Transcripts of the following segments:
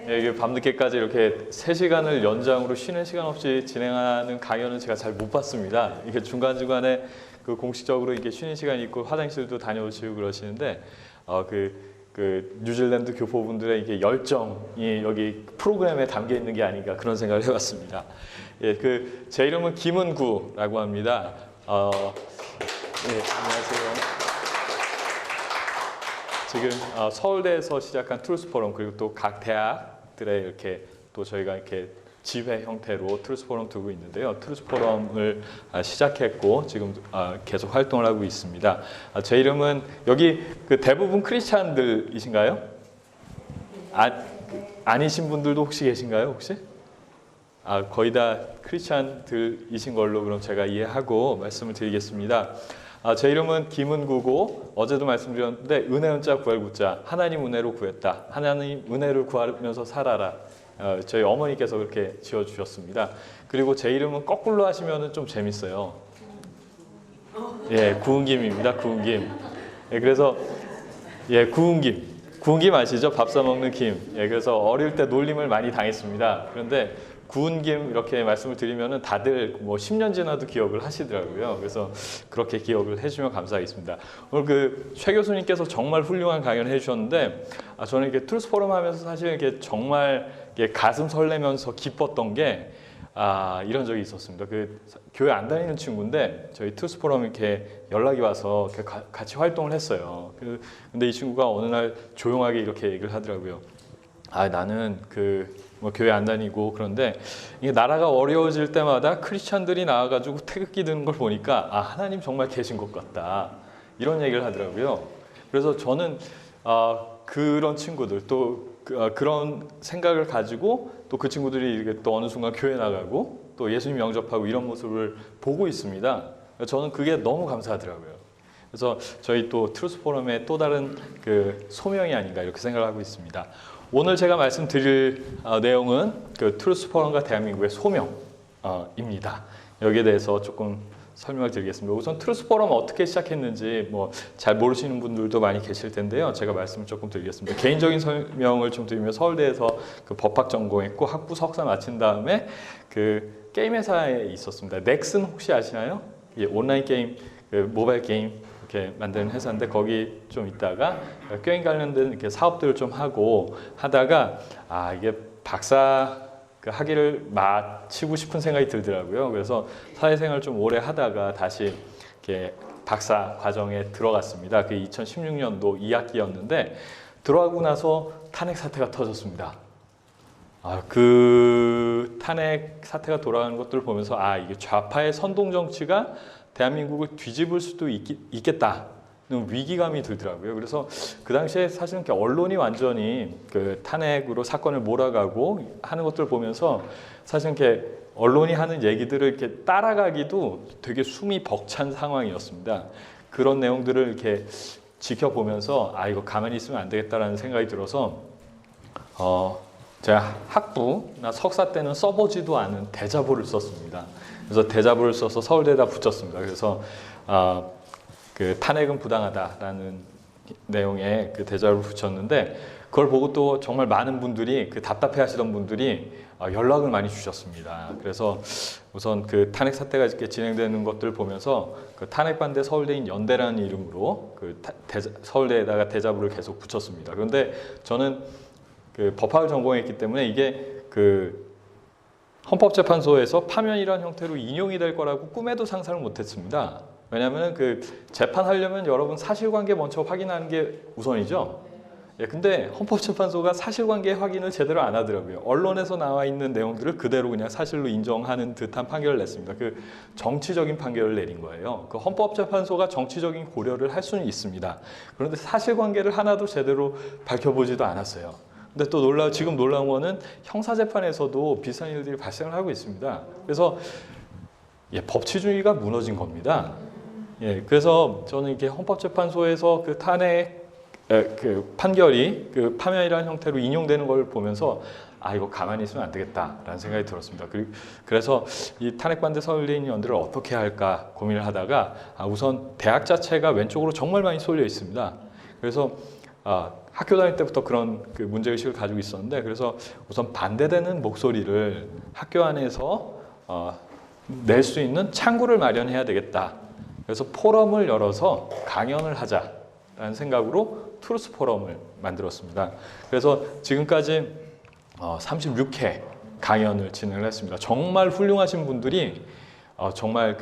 예, 이게 밤늦게까지 이렇게 3시간을 연장으로 쉬는 시간 없이 진행하는 강연은 제가 잘 못 봤습니다. 이게 중간중간에 그 공식적으로 이게 쉬는 시간이 있고 화장실도 다녀오시고 그러시는데 그 뉴질랜드 교포분들의 이게 열정이 여기 프로그램에 담겨 있는 게 아닌가 그런 생각을 해봤습니다. 예, 제 이름은 김은구라고 합니다. 예, 안녕하세요. 지금 서울대에서 시작한 트루스 포럼 그리고 또 각 대학들에 이렇게 또 저희가 이렇게 지회 형태로 트루스 포럼 두고 있는데요. 트루스 포럼을 시작했고 지금 계속 활동을 하고 있습니다. 제 이름은 여기 그 대부분 크리스찬들이신가요? 아니신 분들도 혹시 계신가요? 혹시? 거의 다 크리스찬들이신 걸로 그럼 제가 이해하고 말씀을 드리겠습니다. 제 이름은 김은구고 어제도 말씀드렸는데 은혜은자 구할구자 하나님 은혜로 구했다. 하나님 은혜를 구하면서 살아라. 저희 어머니께서 그렇게 지어주셨습니다. 그리고 제 이름은 거꾸로 하시면 좀 재밌어요. 예, 구은김입니다. 구은김. 예, 그래서 예, 구은김. 구은김 아시죠? 밥 싸먹는 김. 예, 그래서 어릴 때 놀림을 많이 당했습니다. 그런데 구은김 이렇게 말씀을 드리면은 다들 뭐 10년 지나도 기억을 하시더라고요. 그래서 그렇게 기억을 해주면 감사하겠습니다. 오늘 최 교수님께서 정말 훌륭한 강연을 해주셨는데 저는 이렇게 트루스 포럼 하면서 사실 이렇게 정말 가슴 설레면서 기뻤던 게 이런 적이 있었습니다. 교회 안 다니는 친구인데 저희 트루스 포럼 이렇게 연락이 와서 이렇게 같이 활동을 했어요. 근데 이 친구가 어느 날 조용하게 이렇게 얘기를 하더라고요. 나는 뭐 교회 안 다니고 그런데 이게 나라가 어려워질 때마다 크리스찬들이 나와가지고 태극기 드는 걸 보니까 하나님 정말 계신 것 같다 이런 얘기를 하더라고요. 그래서 저는 그런 친구들 또 그런 생각을 가지고 또 그 친구들이 이렇게 또 어느 순간 교회 나가고 또 예수님 영접하고 이런 모습을 보고 있습니다. 저는 그게 너무 감사하더라고요. 그래서 저희 또 트루스 포럼의 또 다른 소명이 아닌가 이렇게 생각을 하고 있습니다. 오늘 제가 말씀드릴 내용은 트루스 포럼과 대한민국의 소명입니다. 여기에 대해서 조금 설명을 드리겠습니다. 우선 트루스 포럼 어떻게 시작했는지 잘 모르시는 분들도 많이 계실 텐데요. 제가 말씀을 조금 드리겠습니다. 개인적인 설명을 좀 드리면 서울대에서 법학 전공했고 학부 석사 마친 다음에 게임 회사에 있었습니다. 넥슨 혹시 아시나요? 온라인 게임, 모바일 게임 이렇게 만드는 회사인데 거기 좀 있다가 게임 관련된 이렇게 사업들을 좀 하다가 이게 박사 학위를 마치고 싶은 생각이 들더라고요. 그래서 사회생활을 좀 오래 하다가 다시 이렇게 박사 과정에 들어갔습니다. 2016년도 2학기였는데 들어가고 나서 탄핵 사태가 터졌습니다. 그 탄핵 사태가 돌아가는 것들을 보면서 이게 좌파의 선동 정치가 대한민국을 뒤집을 수도 있겠다는 위기감이 들더라고요. 그래서 그 당시에 사실은 이렇게 언론이 완전히 탄핵으로 사건을 몰아가고 하는 것들을 보면서 사실 이렇게 언론이 하는 얘기들을 이렇게 따라가기도 되게 숨이 벅찬 상황이었습니다. 그런 내용들을 이렇게 지켜보면서 이거 가만히 있으면 안 되겠다라는 생각이 들어서 제가 학부나 석사 때는 써보지도 않은 대자보를 썼습니다. 그래서 대자보를 써서 서울대에다 붙였습니다. 그래서 탄핵은 부당하다라는 내용의 대자보를 붙였는데 그걸 보고 또 정말 많은 분들이 답답해하시던 분들이 연락을 많이 주셨습니다. 그래서 우선 탄핵 사태가 이렇게 진행되는 것들을 보면서 탄핵 반대 서울대인 연대라는 이름으로 서울대에다가 대자보를 계속 붙였습니다. 그런데 저는 법학을 전공했기 때문에 이게 헌법재판소에서 파면이라는 형태로 인용이 될 거라고 꿈에도 상상을 못했습니다. 왜냐하면 재판하려면 여러분 사실관계 먼저 확인하는 게 우선이죠. 근데 헌법재판소가 사실관계 확인을 제대로 안 하더라고요. 언론에서 나와 있는 내용들을 그대로 그냥 사실로 인정하는 듯한 판결을 냈습니다. 정치적인 판결을 내린 거예요. 헌법재판소가 정치적인 고려를 할 수는 있습니다. 그런데 사실관계를 하나도 제대로 밝혀보지도 않았어요. 근데 또 지금 놀라운 거는 형사재판에서도 비슷한 일들이 발생을 하고 있습니다. 그래서 법치주의가 무너진 겁니다. 그래서 저는 이렇게 헌법재판소에서 탄핵 판결이 파면이라는 형태로 인용되는 걸 보면서 이거 가만히 있으면 안 되겠다라는 생각이 들었습니다. 그래서 이 탄핵 반대 서울대인 연대를 어떻게 할까 고민을 하다가 우선 대학 자체가 왼쪽으로 정말 많이 쏠려 있습니다. 그래서 학교 다닐 때부터 그런 그 문제의식을 가지고 있었는데, 그래서 우선 반대되는 목소리를 학교 안에서 낼 수 있는 창구를 마련해야 되겠다. 그래서 포럼을 열어서 강연을 하자라는 생각으로 트루스 포럼을 만들었습니다. 그래서 지금까지 36회 강연을 진행을 했습니다. 정말 훌륭하신 분들이 정말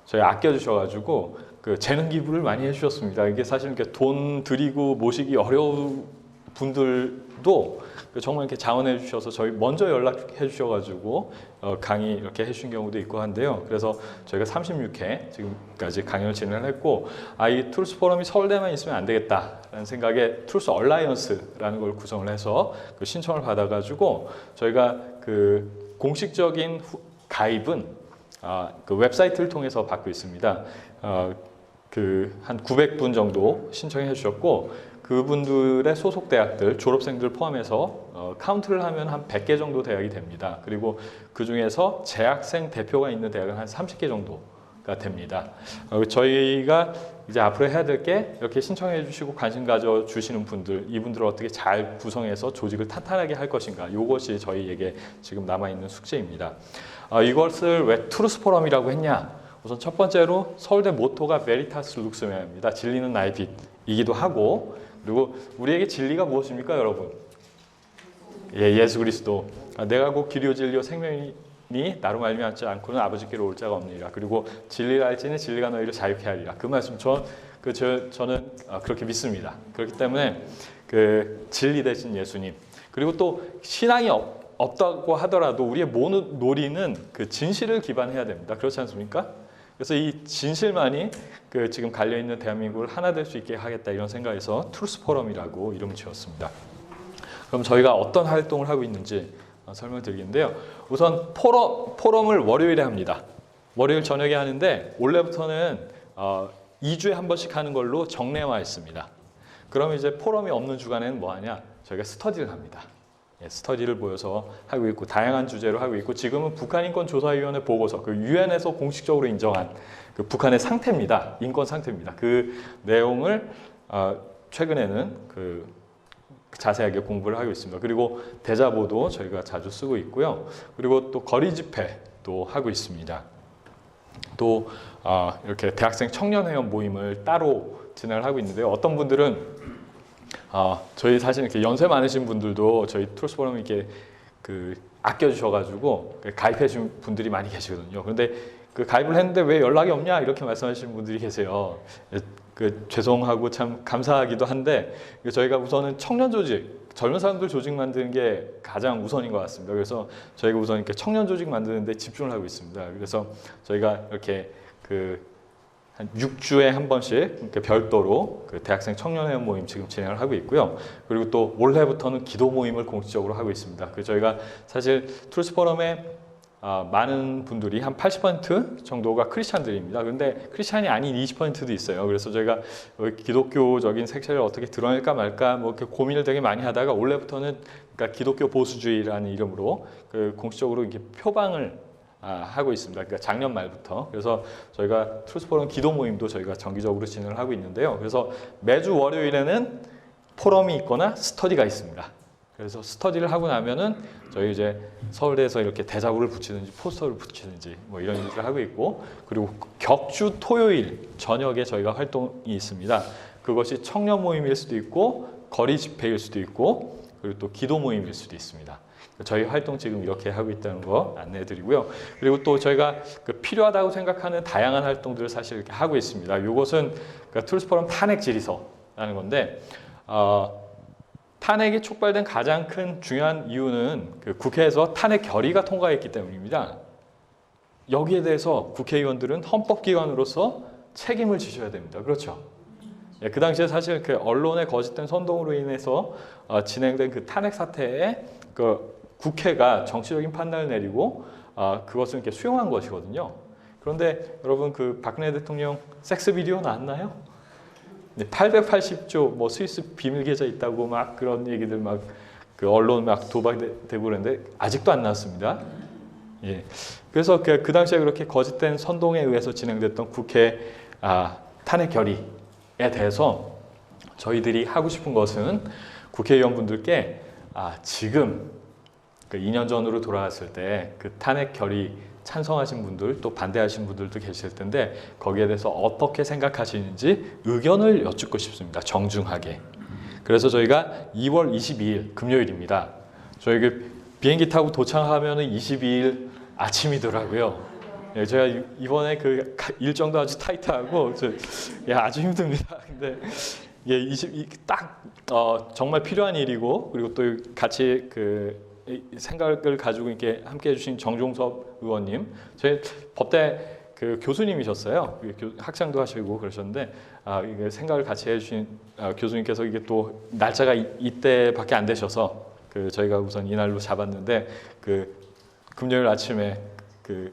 저희 아껴주셔가지고 그 재능 기부를 많이 해주셨습니다. 이게 사실 이렇게 돈 들이고 모시기 어려운 분들도 정말 이렇게 자원해 주셔서 저희 먼저 연락해 주셔가지고 강의 이렇게 해주신 경우도 있고 한데요. 그래서 저희가 36회 지금까지 강연을 진행을 했고, 이 트루스 포럼이 서울대만 있으면 안 되겠다라는 생각에 트루스 얼라이언스라는 걸 구성을 해서 그 신청을 받아가지고 저희가 그 공식적인 가입은 그 웹사이트를 통해서 받고 있습니다. 한 900분 정도 신청해 주셨고, 그분들의 소속 대학들, 졸업생들 포함해서 카운트를 하면 한 100개 정도 대학이 됩니다. 그리고 그 중에서 재학생 대표가 있는 대학은 한 30개 정도가 됩니다. 저희가 이제 앞으로 해야 될 게 이렇게 신청해 주시고 관심 가져 주시는 분들, 이분들을 어떻게 잘 구성해서 조직을 탄탄하게 할 것인가, 이것이 저희에게 지금 남아있는 숙제입니다. 이것을 왜 트루스 포럼이라고 했냐? 우선 첫 번째로 서울대 모토가 베리타스 룩스메아입니다. 진리는 나의 빛이기도 하고, 그리고 우리에게 진리가 무엇입니까, 여러분? 예수 그리스도. 내가 곧 길이요 진리요 생명이니 나로 말미암지 않고는 아버지께로 올 자가 없느니라. 그리고 진리를 알지니 진리가 너희를 자유케 하리라. 그 말씀 저는 그렇게 믿습니다. 그렇기 때문에 그 진리 대신 예수님, 그리고 또 신앙이 없다고 하더라도 우리의 논의는 그 진실을 기반해야 됩니다. 그렇지 않습니까? 그래서 이 진실만이 그 지금 갈려있는 대한민국을 하나 될 수 있게 하겠다, 이런 생각에서 트루스 포럼이라고 이름을 지었습니다. 그럼 저희가 어떤 활동을 하고 있는지 설명드리겠는데요. 우선 포럼을 월요일에 합니다. 월요일 저녁에 하는데 올해부터는 2주에 한 번씩 하는 걸로 정례화했습니다. 그럼 이제 포럼이 없는 주간에는 뭐 하냐? 저희가 스터디를 합니다. 스터디를 모여서 하고 있고, 다양한 주제로 하고 있고, 지금은 북한인권조사위원회 보고서, 그 유엔에서 공식적으로 인정한 그 북한의 상태입니다. 인권 상태입니다. 그 내용을 최근에는 그 자세하게 공부를 하고 있습니다. 그리고 대자보도 저희가 자주 쓰고 있고요. 그리고 또 거리 집회도 하고 있습니다. 또 이렇게 대학생 청년회원 모임을 따로 진행을 하고 있는데요. 어떤 분들은 저희 사실 이렇게 연세 많으신 분들도 저희 트루스 포럼 이렇게 그 아껴주셔가지고 가입해 주신 분들이 많이 계시거든요. 그런데 그 가입을 했는데 왜 연락이 없냐, 이렇게 말씀하시는 분들이 계세요. 그 죄송하고 참 감사하기도 한데, 저희가 우선은 청년 조직, 젊은 사람들 조직 만드는 게 가장 우선인 것 같습니다. 그래서 저희가 우선 이렇게 청년 조직 만드는 데 집중을 하고 있습니다. 그래서 저희가 이렇게 한 6주에 한 번씩 이렇게 별도로 그 대학생 청년회원 모임 지금 진행을 하고 있고요. 그리고 또 올해부터는 기도 모임을 공식적으로 하고 있습니다. 저희가 사실 트루스 포럼에 많은 분들이 한 80% 정도가 크리스찬들입니다. 그런데 크리스찬이 아닌 20%도 있어요. 그래서 저희가 기독교적인 색채를 어떻게 드러낼까 말까 이렇게 고민을 되게 많이 하다가 올해부터는 그러니까 기독교 보수주의라는 이름으로 그 공식적으로 이렇게 표방을 하고 있습니다. 그러니까 작년 말부터. 그래서 저희가 트루스 포럼 기도 모임도 저희가 정기적으로 진행을 하고 있는데요. 그래서 매주 월요일에는 포럼이 있거나 스터디가 있습니다. 그래서 스터디를 하고 나면은 저희 이제 서울대에서 이렇게 대자보를 붙이든지 포스터를 붙이든지 뭐 이런 일을 하고 있고, 그리고 격주 토요일 저녁에 저희가 활동이 있습니다. 그것이 청년 모임일 수도 있고 거리 집회일 수도 있고, 그리고 또 기도 모임일 수도 있습니다. 저희 활동 지금 이렇게 하고 있다는 거 안내해 드리고요. 그리고 또 저희가 필요하다고 생각하는 다양한 활동들을 사실 이렇게 하고 있습니다. 이것은 트루스 포럼 탄핵 질의서라는 건데, 탄핵이 촉발된 가장 큰 중요한 이유는 국회에서 탄핵 결의가 통과했기 때문입니다. 여기에 대해서 국회의원들은 헌법기관으로서 책임을 지셔야 됩니다. 그렇죠? 그 당시에 사실 언론의 거짓된 선동으로 인해서 진행된 그 탄핵 사태에 국회가 정치적인 판단을 내리고 그것을 이렇게 수용한 것이거든요. 그런데 여러분, 박근혜 대통령 섹스 비디오 나왔나요? 880조 뭐 스위스 비밀 계좌 있다고 막 그런 얘기들 언론 도박되고 그러는데 아직도 안 나왔습니다. 예. 그래서 그 당시에 그렇게 거짓된 선동에 의해서 진행됐던 국회 탄핵 결의에 대해서 저희들이 하고 싶은 것은 국회의원분들께 지금 그 2년 전으로 돌아갔을 때 그 탄핵 결의 찬성하신 분들 또 반대하신 분들도 계실 텐데 거기에 대해서 어떻게 생각하시는지 의견을 여쭙고 싶습니다. 정중하게. 그래서 저희가 2월 22일 금요일입니다. 저희 그 비행기 타고 도착하면은 22일 아침이더라고요. 예, 제가 이번에 그 일정도 아주 타이트하고 아주 힘듭니다. 근데 딱 정말 필요한 일이고 그리고 또 같이 그 생각을 가지고 이렇게 함께 해주신 정종섭 의원님, 저희 법대 그 교수님이셨어요. 학장도 하시고 그러셨는데 이게 생각을 같이 해주신 교수님께서 이게 또 날짜가 이때밖에 안 되셔서 그 저희가 우선 이날로 잡았는데 그 금요일 아침에 그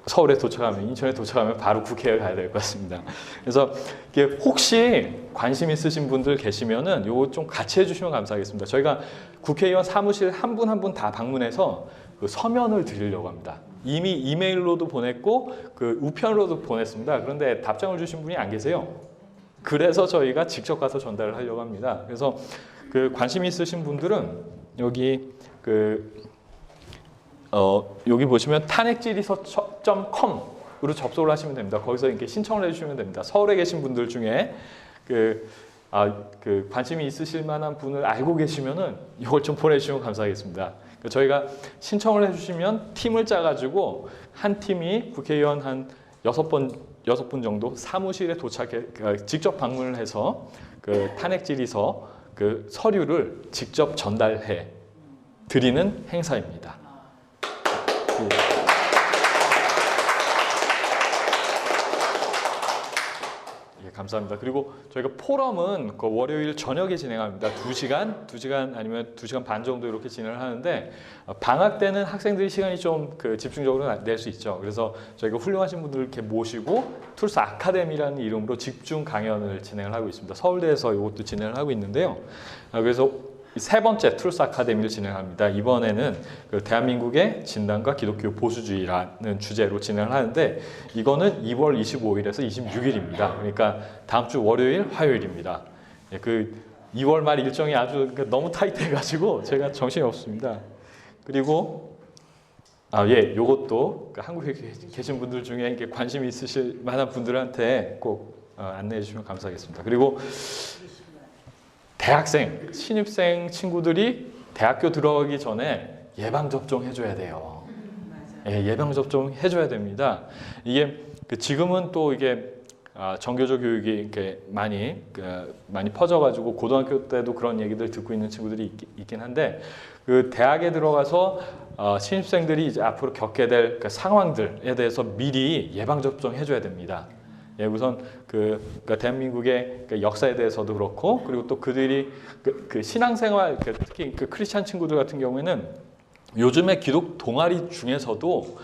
서울에 도착하면 인천에 도착하면 바로 국회에 가야 될 것 같습니다. 그래서 이게 혹시 관심 있으신 분들 계시면은 요거 좀 같이 해주시면 감사하겠습니다. 저희가 국회의원 사무실 한 분 한 분 다 방문해서 그 서면을 드리려고 합니다. 이미 이메일로도 보냈고 그 우편으로도 보냈습니다. 그런데 답장을 주신 분이 안 계세요. 그래서 저희가 직접 가서 전달을 하려고 합니다. 그래서 그 관심 있으신 분들은 여기 여기 보시면 탄핵질의서.com으로 접속을 하시면 됩니다. 거기서 이렇게 신청을 해주시면 됩니다. 서울에 계신 분들 중에 그 관심이 있으실 만한 분을 알고 계시면은 이걸 좀 보내주시면 감사하겠습니다. 저희가 신청을 해주시면 팀을 짜가지고 한 팀이 국회의원 한 6분 정도 사무실에 도착해 직접 방문을 해서 그 탄핵질의서 그 서류를 직접 전달해 드리는 행사입니다. 예, 감사합니다. 그리고 저희가 포럼은 그 월요일 저녁에 진행합니다. 2시간 아니면 2시간 반 정도 이렇게 진행을 하는데 방학 때는 학생들이 시간이 좀 그 집중적으로 낼 수 있죠. 그래서 저희가 훌륭하신 분들 이렇게 모시고 툴스 아카데미라는 이름으로 집중 강연을 진행을 하고 있습니다. 서울대에서 이것도 진행을 하고 있는데요. 그래서 세 번째 툴스 아카데미를 진행합니다. 이번에는 그 대한민국의 진단과 기독교 보수주의라는 주제로 진행을 하는데 이거는 2월 25일에서 26일입니다. 그러니까 다음 주 월요일, 화요일입니다. 예, 그 2월 말 일정이 아주 너무 타이트해가지고 제가 정신이 없습니다. 그리고 요것도 한국에 계신 분들 중에 관심이 있으실 만한 분들한테 꼭 안내해 주시면 감사하겠습니다. 그리고 대학생, 신입생 친구들이 대학교 들어가기 전에 예방접종 해줘야 돼요. 예, 예방접종 해줘야 됩니다. 이게 지금은 또 이게 정교조 교육이 이렇게 많이 퍼져가지고 고등학교 때도 그런 얘기들 듣고 있는 친구들이 있긴 한데 그 대학에 들어가서 신입생들이 이제 앞으로 겪게 될 그 상황들에 대해서 미리 예방접종 해줘야 됩니다. 예, 우선 그러니까 대한민국의 그 역사에 대해서도 그렇고 그리고 또 그들이 그 신앙생활 특히 그 크리스찬 친구들 같은 경우에는 요즘에 기독 동아리 중에서도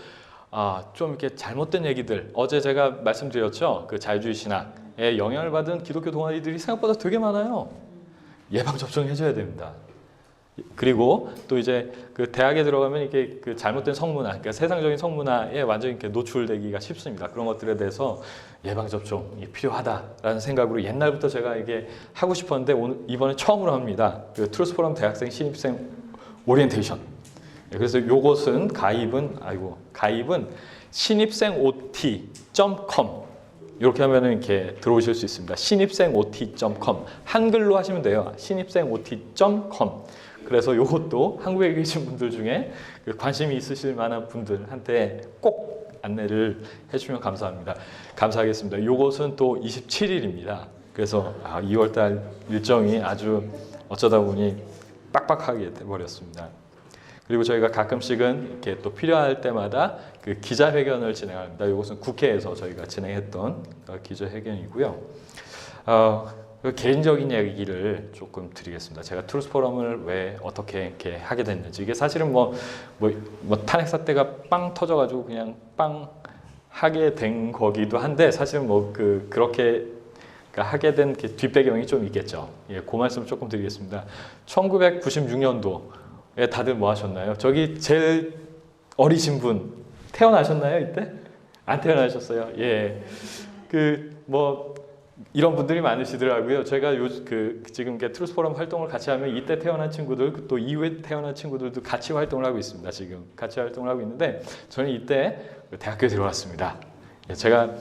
좀 이렇게 잘못된 얘기들 어제 제가 말씀드렸죠. 그 자유주의 신학에 영향을 받은 기독교 동아리들이 생각보다 되게 많아요. 예방 접종 해줘야 됩니다. 그리고 또 이제 그 대학에 들어가면 이렇게 그 잘못된 성문화, 그러니까 세상적인 성문화에 완전히 이렇게 노출되기가 쉽습니다. 그런 것들에 대해서 예방 접종이 필요하다라는 생각으로 옛날부터 제가 이게 하고 싶었는데 이번에 처음으로 합니다. 그 트루스 포럼 대학생 신입생 오리엔테이션. 그래서 요것은 가입은 신입생ot.com 이렇게 하면은 이렇게 들어오실 수 있습니다. 신입생ot.com 한글로 하시면 돼요. 신입생ot.com 그래서 이것도 한국에 계신 분들 중에 관심이 있으실 만한 분들한테 꼭 안내를 해주시면 감사하겠습니다. 이것은 또 27일입니다. 그래서 2월달 일정이 아주 어쩌다 보니 빡빡하게 돼버렸습니다. 그리고 저희가 가끔씩은 이렇게 또 필요할 때마다 그 기자회견을 진행합니다. 이것은 국회에서 저희가 진행했던 기자회견이고요. 개인적인 얘기를 조금 드리겠습니다. 제가 트루스 포럼을 왜 어떻게 이렇게 하게 됐는지 이게 사실은 뭐 탄핵 사태가 빵 터져가지고 그냥 빵 하게 된 거기도 한데 사실은 그렇게 하게 된 뒷배경이 좀 있겠죠. 예, 그 말씀을 조금 드리겠습니다. 1996년도에 다들 뭐 하셨나요? 저기 제일 어리신 분 태어나셨나요 이때? 안 태어나셨어요? 예, 이런 분들이 많으시더라고요. 제가 지금 이렇게 트루스 포럼 활동을 같이 하면 이때 태어난 친구들 또 이후에 태어난 친구들도 같이 활동을 하고 있습니다. 지금 같이 활동을 하고 있는데 저는 이때 대학교에 들어왔습니다. 제가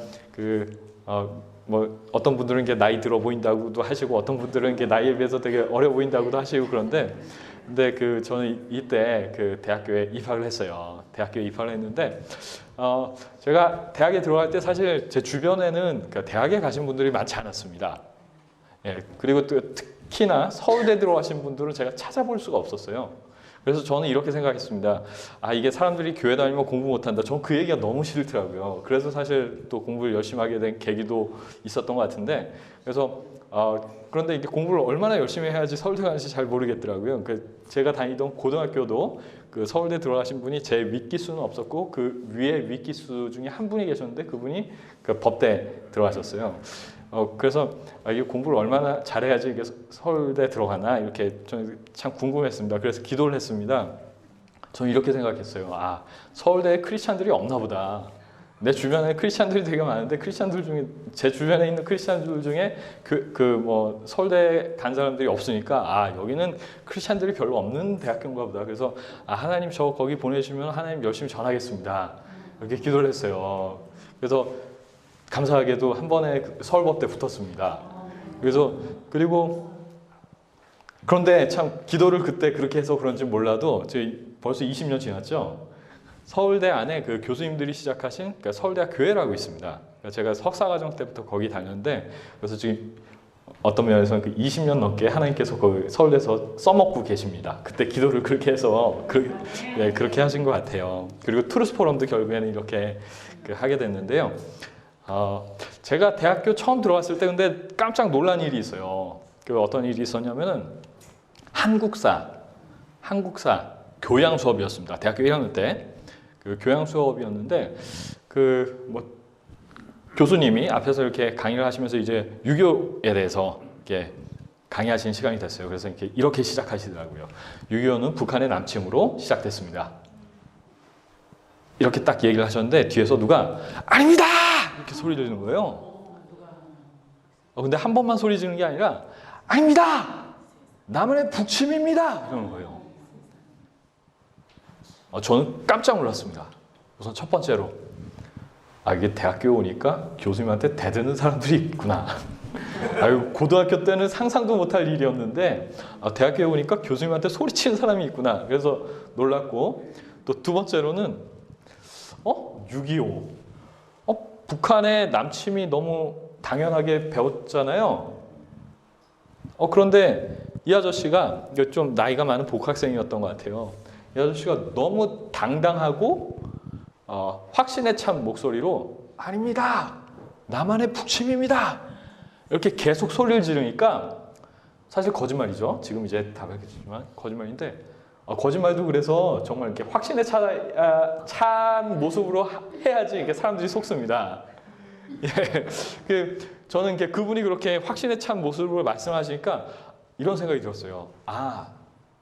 뭐 어떤 분들은 이게 나이 들어 보인다고도 하시고 어떤 분들은 이게 나이에 비해서 되게 어려 보인다고도 하시고 그런데 저는 이때 대학교에 입학을 했어요. 대학교에 입학을 했는데 제가 대학에 들어갈 때 사실 제 주변에는 대학에 가신 분들이 많지 않았습니다. 예, 그리고 또 특히나 서울대 들어가신 분들은 제가 찾아볼 수가 없었어요. 그래서 저는 이렇게 생각했습니다. 이게 사람들이 교회 다니면 공부 못한다. 저는 그 얘기가 너무 싫더라고요. 그래서 사실 또 공부를 열심히 하게 된 계기도 있었던 것 같은데 그래서 그런데 이게 공부를 얼마나 열심히 해야지 서울대 가는지 잘 모르겠더라고요. 제가 다니던 고등학교도 서울대 들어가신 분이 제 윗기수는 없었고 그 위에 윗기수 중에 한 분이 계셨는데 그분이 법대 들어가셨어요. 그래서 이게 공부를 얼마나 잘해야지 이게 서울대 들어가나 이렇게 저는 참 궁금했습니다. 그래서 기도를 했습니다. 저는 이렇게 생각했어요. 서울대에 크리스찬들이 없나 보다. 내 주변에 크리스찬들이 되게 많은데 크리스찬들 중에 제 주변에 있는 크리스찬들 중에 뭐 서울대 간 사람들이 없으니까 여기는 크리스찬들이 별로 없는 대학교인가 보다. 그래서 하나님 저 거기 보내주시면 하나님 열심히 전하겠습니다. 이렇게 기도를 했어요. 그래서 감사하게도 한 번에 서울법대 붙었습니다. 그런데 참 기도를 그때 그렇게 해서 그런지 몰라도 벌써 20년 지났죠. 서울대 안에 교수님들이 시작하신 서울대학 교회라고 있습니다. 제가 석사과정 때부터 거기 다녔는데 그래서 지금 어떤 면에서는 20년 넘게 하나님께서 서울대에서 써먹고 계십니다. 그때 기도를 그렇게 해서 그렇게 하신 것 같아요. 그리고 트루스 포럼도 결국에는 이렇게 하게 됐는데요. 제가 대학교 처음 들어왔을 때 근데 깜짝 놀란 일이 있어요. 어떤 일이 있었냐면은 한국사 교양 수업이었습니다. 대학교 1학년 때 교양 수업이었는데 뭐 교수님이 앞에서 이렇게 강의를 하시면서 이제 유교에 대해서 이렇게 강의하시는 시간이 됐어요. 그래서 이렇게 시작하시더라고요. 유교는 북한의 남침으로 시작됐습니다. 이렇게 딱 얘기를 하셨는데 뒤에서 누가 아닙니다! 이렇게 소리 지르는 거예요. 근데 한 번만 소리 지르는 게 아니라 아닙니다! 남한의 북침입니다! 이러는 거예요. 저는 깜짝 놀랐습니다. 우선 첫 번째로 이게 대학교 오니까 교수님한테 대드는 사람들이 있구나. 고등학교 때는 상상도 못할 일이었는데 대학교에 오니까 교수님한테 소리치는 사람이 있구나. 그래서 놀랐고 또 두 번째로는 6.25 북한의 남침이 너무 당연하게 배웠잖아요. 그런데 이 아저씨가 좀 나이가 많은 복학생이었던 것 같아요. 이 아저씨가 너무 당당하고 확신에 찬 목소리로 아닙니다. 남한의 북침입니다. 이렇게 계속 소리를 지르니까 사실 거짓말이죠. 지금 이제 다 밝혀지지만 거짓말인데 거짓말도 그래서 정말 이렇게 확신에 찬 모습으로 해야지 이렇게 사람들이 속습니다. 저는 그분이 그렇게 확신에 찬 모습으로 말씀하시니까 이런 생각이 들었어요.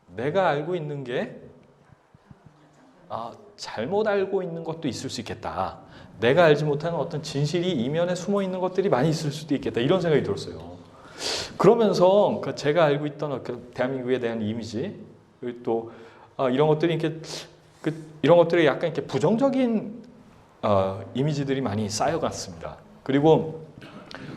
내가 알고 있는 게 잘못 알고 있는 것도 있을 수 있겠다. 내가 알지 못하는 어떤 진실이 이면에 숨어 있는 것들이 많이 있을 수도 있겠다. 이런 생각이 들었어요. 그러면서 제가 알고 있던 대한민국에 대한 이미지 또 이런 것들이 이런 것들이 약간 이렇게 부정적인 이미지들이 많이 쌓여갔습니다. 그리고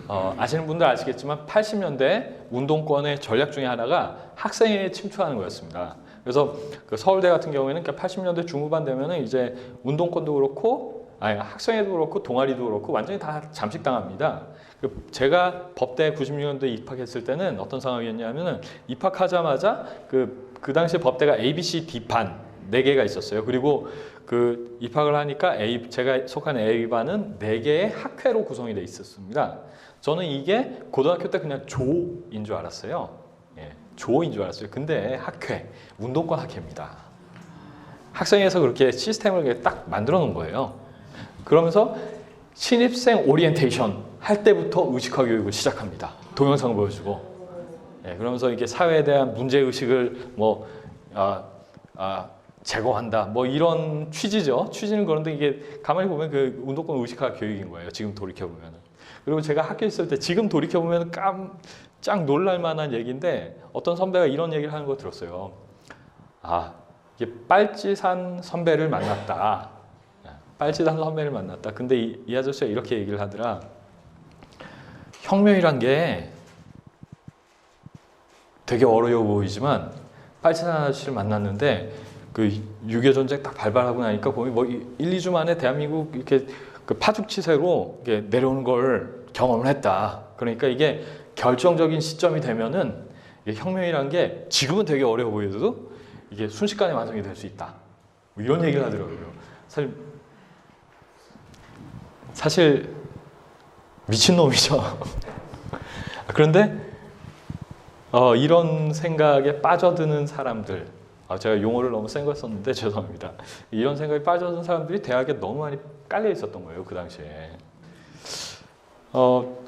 아시는 분들 아시겠지만 80년대 운동권의 전략 중에 하나가 학생에 침투하는 거였습니다. 그래서 서울대 같은 경우에는 80년대 중후반 되면은 이제 운동권도 그렇고, 학생회도 그렇고, 동아리도 그렇고 완전히 다 잠식당합니다. 제가 법대 96년도에 입학했을 때는 어떤 상황이었냐면은 입학하자마자 그 당시에 법대가 A, B, C, D반 4개가 있었어요. 그리고 입학을 하니까 제가 속한 A반은 4개의 학회로 구성이 돼 있었습니다. 저는 이게 고등학교 때 그냥 조인 줄 알았어요. 조인 줄 알았어요. 근데 학회, 운동권 학회입니다. 학생회에서 그렇게 시스템을 딱 만들어 놓은 거예요. 그러면서 신입생 오리엔테이션 할 때부터 의식화 교육을 시작합니다. 동영상 보여주고. 그러면서 이게 사회에 대한 문제의식을 제거한다. 이런 취지죠. 취지는 그런데 이게 가만히 보면 운동권 의식화 교육인 거예요. 지금 돌이켜보면. 그리고 제가 학교에 있을 때 지금 돌이켜보면 깜짝 놀랄 만한 얘기인데 어떤 선배가 이런 얘기를 하는 거 들었어요. 아, 이게 빨치산 선배를 만났다. 빨치산 선배를 만났다. 근데 이 아저씨가 이렇게 얘기를 하더라. 혁명이란 게 되게 어려워 보이지만 빨치산 아저씨를 만났는데 그 6.25 전쟁 딱 발발하고 나니까 보면 뭐 1, 2주 만에 대한민국 이렇게 그 파죽치세로 이렇게 내려오는 걸 경험을 했다. 그러니까 이게 결정적인 시점이 되면은 이게 혁명이란 게 지금은 되게 어려워 보여도 이게 순식간에 완성이 될 수 있다. 뭐 이런 얘기를 하더라고요. 사실 미친놈이죠. 그런데 이런 생각에 빠져드는 사람들, 제가 용어를 너무 센 걸 썼는데 죄송합니다. 이런 생각에 빠져드는 사람들이 대학에 너무 많이 깔려 있었던 거예요, 그 당시에.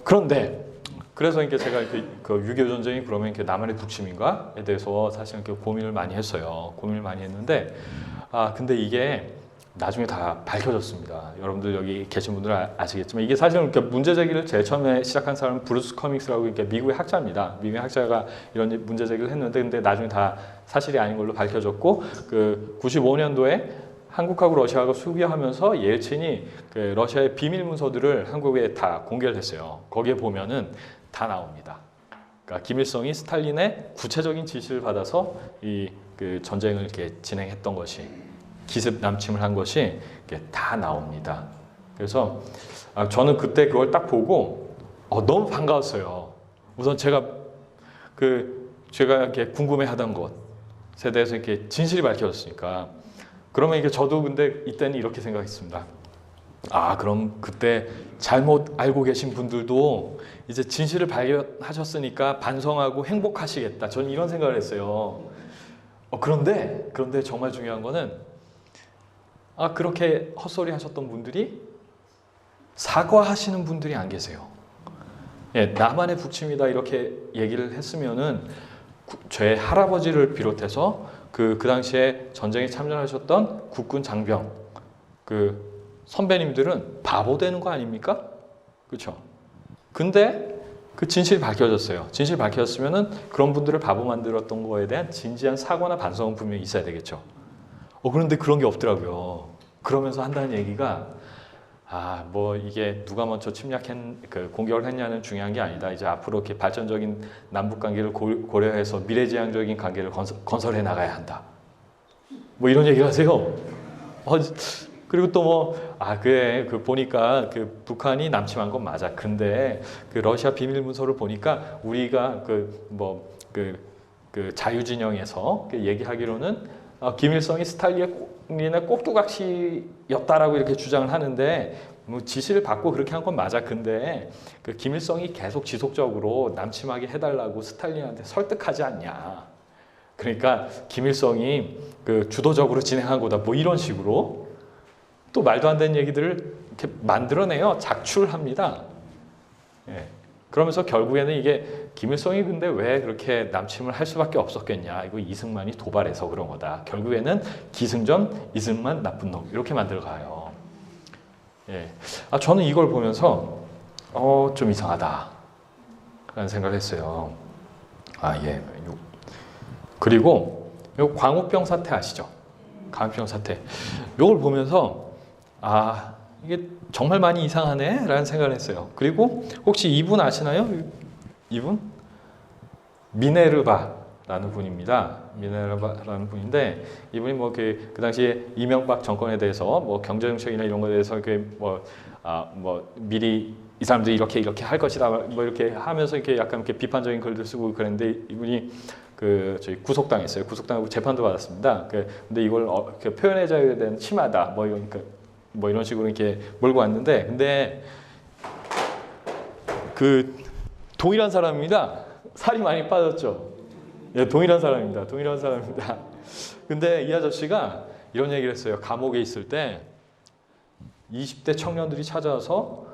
그런데 그래서 이렇게 제가 이렇게 그 6.25 전쟁이 그러면 이렇게 나만의 북침인가에 대해서 사실 이렇게 고민을 많이 했어요. 고민을 많이 했는데, 근데 이게 나중에 다 밝혀졌습니다. 여러분들 여기 계신 분들은 아시겠지만 이게 사실은 이렇게 문제 제기를 제일 처음에 시작한 사람은 브루스 커밍스라고 이렇게 미국의 학자입니다. 미국의 학자가 이런 문제 제기를 했는데 근데 나중에 다 사실이 아닌 걸로 밝혀졌고 그 95년도에 한국하고 러시아가 수비하면서 예일친이 그 러시아의 비밀 문서들을 한국에 다 공개를 했어요. 거기에 보면은 다 나옵니다. 그러니까 김일성이 스탈린의 구체적인 지시를 받아서 이 그 전쟁을 이렇게 진행했던 것이 기습 남침을 한 것이 다 나옵니다. 그래서 저는 그때 그걸 딱 보고 너무 반가웠어요. 우선 제가 이렇게 궁금해하던 것에 대해서 이렇게 진실이 밝혀졌으니까 그러면 이게 저도 근데 이때는 이렇게 생각했습니다. 그럼 그때 잘못 알고 계신 분들도 이제 진실을 발견하셨으니까 반성하고 행복하시겠다. 저는 이런 생각을 했어요. 그런데 정말 중요한 거는 그렇게 헛소리 하셨던 분들이 사과하시는 분들이 안 계세요. 예, 나만의 북침이다 이렇게 얘기를 했으면은 제 할아버지를 비롯해서 그 당시에 전쟁에 참전하셨던 국군 장병 그 선배님들은 바보 되는 거 아닙니까? 그렇죠? 근데 그 진실이 밝혀졌어요. 진실이 밝혀졌으면은 그런 분들을 바보 만들었던 거에 대한 진지한 사과나 반성은 분명히 있어야 되겠죠. 그런데 그런 게 없더라고요. 그러면서 한다는 얘기가 뭐 이게 누가 먼저 공격을 했냐는 중요한 게 아니다. 이제 앞으로 이렇게 발전적인 남북 관계를 고려해서 미래지향적인 관계를 건설해 나가야 한다. 뭐 이런 얘기를 하세요. 그리고 또 그래 보니까 그 북한이 남침한 건 맞아. 근데 그 러시아 비밀 문서를 보니까 우리가 그 자유진영에서 얘기하기로는 김일성이 스탈린의 꼭두각시였다라고 이렇게 주장을 하는데 뭐 지시를 받고 그렇게 한 건 맞아. 근데 그 김일성이 계속 지속적으로 남침하게 해달라고 스탈린한테 설득하지 않냐. 그러니까 김일성이 그 주도적으로 진행한 거다. 뭐 이런 식으로 또 말도 안 되는 얘기들을 이렇게 만들어내요. 작출합니다. 예. 그러면서 결국에는 이게 김일성이 근데 왜 그렇게 남침을 할 수밖에 없었겠냐. 이거 이승만이 도발해서 그런 거다. 결국에는 기승전, 이승만 나쁜 놈. 이렇게 만들어가요. 예. 저는 이걸 보면서 좀 이상하다. 라는 생각을 했어요. 예. 그리고 요 광우병 사태 아시죠? 광우병 사태. 요걸 보면서 이게 정말 많이 이상하네 라는 생각을 했어요. 그리고 혹시 이분 아시나요? 이분? 미네르바라는 분입니다. 미네르바라는 분인데 이분이 그 당시에 이명박 정권에 대해서 뭐 경제정책이나 이런 거에 대해서 미리 이 사람들이 이렇게 할 것이다 뭐 이렇게 하면서 이렇게 약간 이렇게 비판적인 글들 쓰고 그랬는데 이분이 저희 구속당했어요. 구속당하고 재판도 받았습니다. 근데 이걸 표현의 자유에 대한 침하다 뭐 이런 식으로 이렇게 몰고 왔는데 근데 동일한 사람입니다. 살이 많이 빠졌죠. 예, 동일한 사람입니다. 근데 이 아저씨가 이런 얘기를 했어요. 감옥에 있을 때 20대 청년들이 찾아와서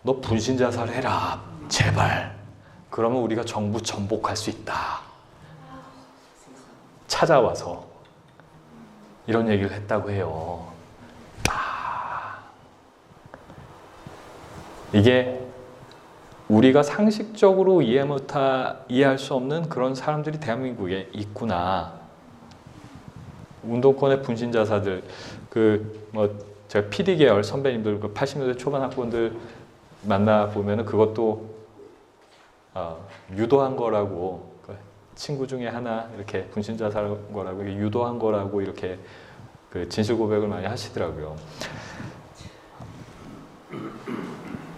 너 분신자살 해라. 제발. 그러면 우리가 정부 전복할 수 있다. 찾아와서 이런 얘기를 했다고 해요. 이게 우리가 상식적으로 이해할 수 없는 그런 사람들이 대한민국에 있구나. 운동권의 분신자사들, 제가 PD 계열 선배님들, 80년대 초반 학번들 만나 보면은 그것도 유도한 거라고, 친구 중에 하나 이렇게 분신자살한 거라고, 유도한 거라고 이렇게 그 진실 고백을 많이 하시더라고요.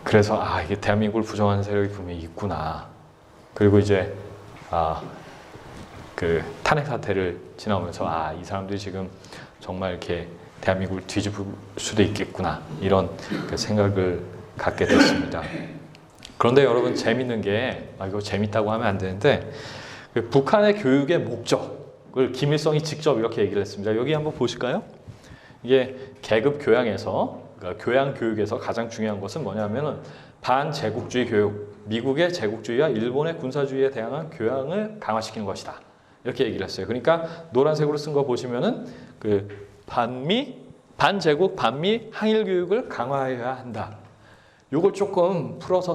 그래서 이게 대한민국을 부정하는 세력이 분명히 있구나. 그리고 이제 그 탄핵 사태를 지나오면서 이 사람들이 지금 정말 이렇게 대한민국을 뒤집을 수도 있겠구나, 이런 그 생각을 갖게 됐습니다. 그런데 여러분, 재밌는 게, 이거 재밌다고 하면 안 되는데, 그 북한의 교육의 목적을 김일성이 직접 이렇게 얘기를 했습니다. 여기 한번 보실까요? 이게 계급 교양에서, 그러니까 교양 교육에서 가장 중요한 것은 뭐냐면은 반제국주의 교육, 미국의 제국주의와 일본의 군사주의에 대항한 교양을 강화시키는 것이다, 이렇게 얘기를 했어요. 그러니까 노란색으로 쓴 거 보시면은 그 반제국, 반미 항일 교육을 강화해야 한다. 요걸 조금 풀어서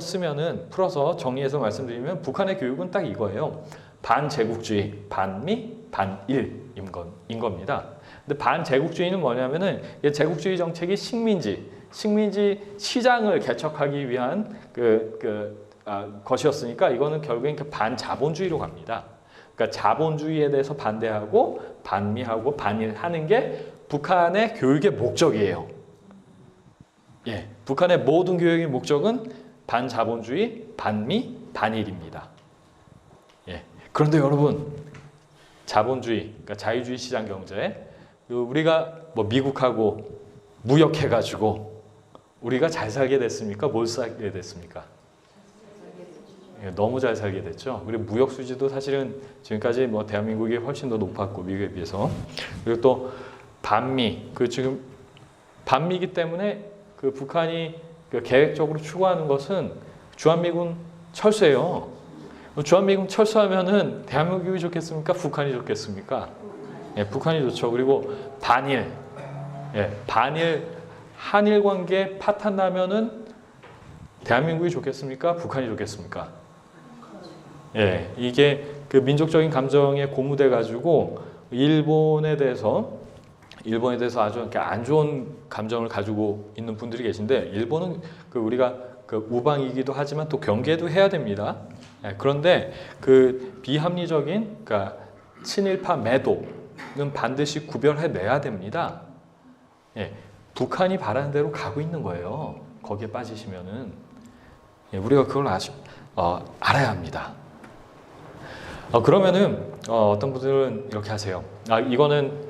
정리해서 말씀드리면, 북한의 교육은 딱 이거예요. 반제국주의, 반미, 반일인 겁니다. 근데 반제국주의는 뭐냐면은, 제국주의 정책이 식민지 시장을 개척하기 위한 것이었으니까, 이거는 결국엔 반자본주의로 갑니다. 그러니까 자본주의에 대해서 반대하고 반미하고 반일하는 게 북한의 교육의 목적이에요. 북한의 모든 교육의 목적은 반자본주의, 반미, 반일입니다. 그런데 여러분, 자본주의, 그러니까 자유주의 시장 경제, 우리가 미국하고 무역해가지고 우리가 잘 살게 됐습니까? 못 살게 됐습니까? 너무 잘 살게 됐죠. 그리고 무역 수지도 사실은 지금까지 대한민국이 훨씬 더 높았고, 미국에 비해서. 그리고 또 반미, 지금 반미이기 때문에 북한이 계획적으로 추구하는 것은 주한미군 철수예요. 주한미군 철수하면은 대한민국이 좋겠습니까? 북한이 좋겠습니까? 북한이 좋죠. 그리고 반일, 한일 관계 파탄 나면은 대한민국이 좋겠습니까? 북한이 좋겠습니까? 이게 그 민족적인 감정에 고무돼 가지고 일본에 대해서 아주 안 좋은 감정을 가지고 있는 분들이 계신데, 일본은 우리가 우방이기도 하지만 또 경계도 해야 됩니다. 그런데 비합리적인, 그러니까 친일파 매도는 반드시 구별해내야 됩니다. 북한이 바라는 대로 가고 있는 거예요. 거기에 빠지시면은. 우리가 그걸 알아야 합니다. 그러면은 어떤 분들은 이렇게 하세요. 이거는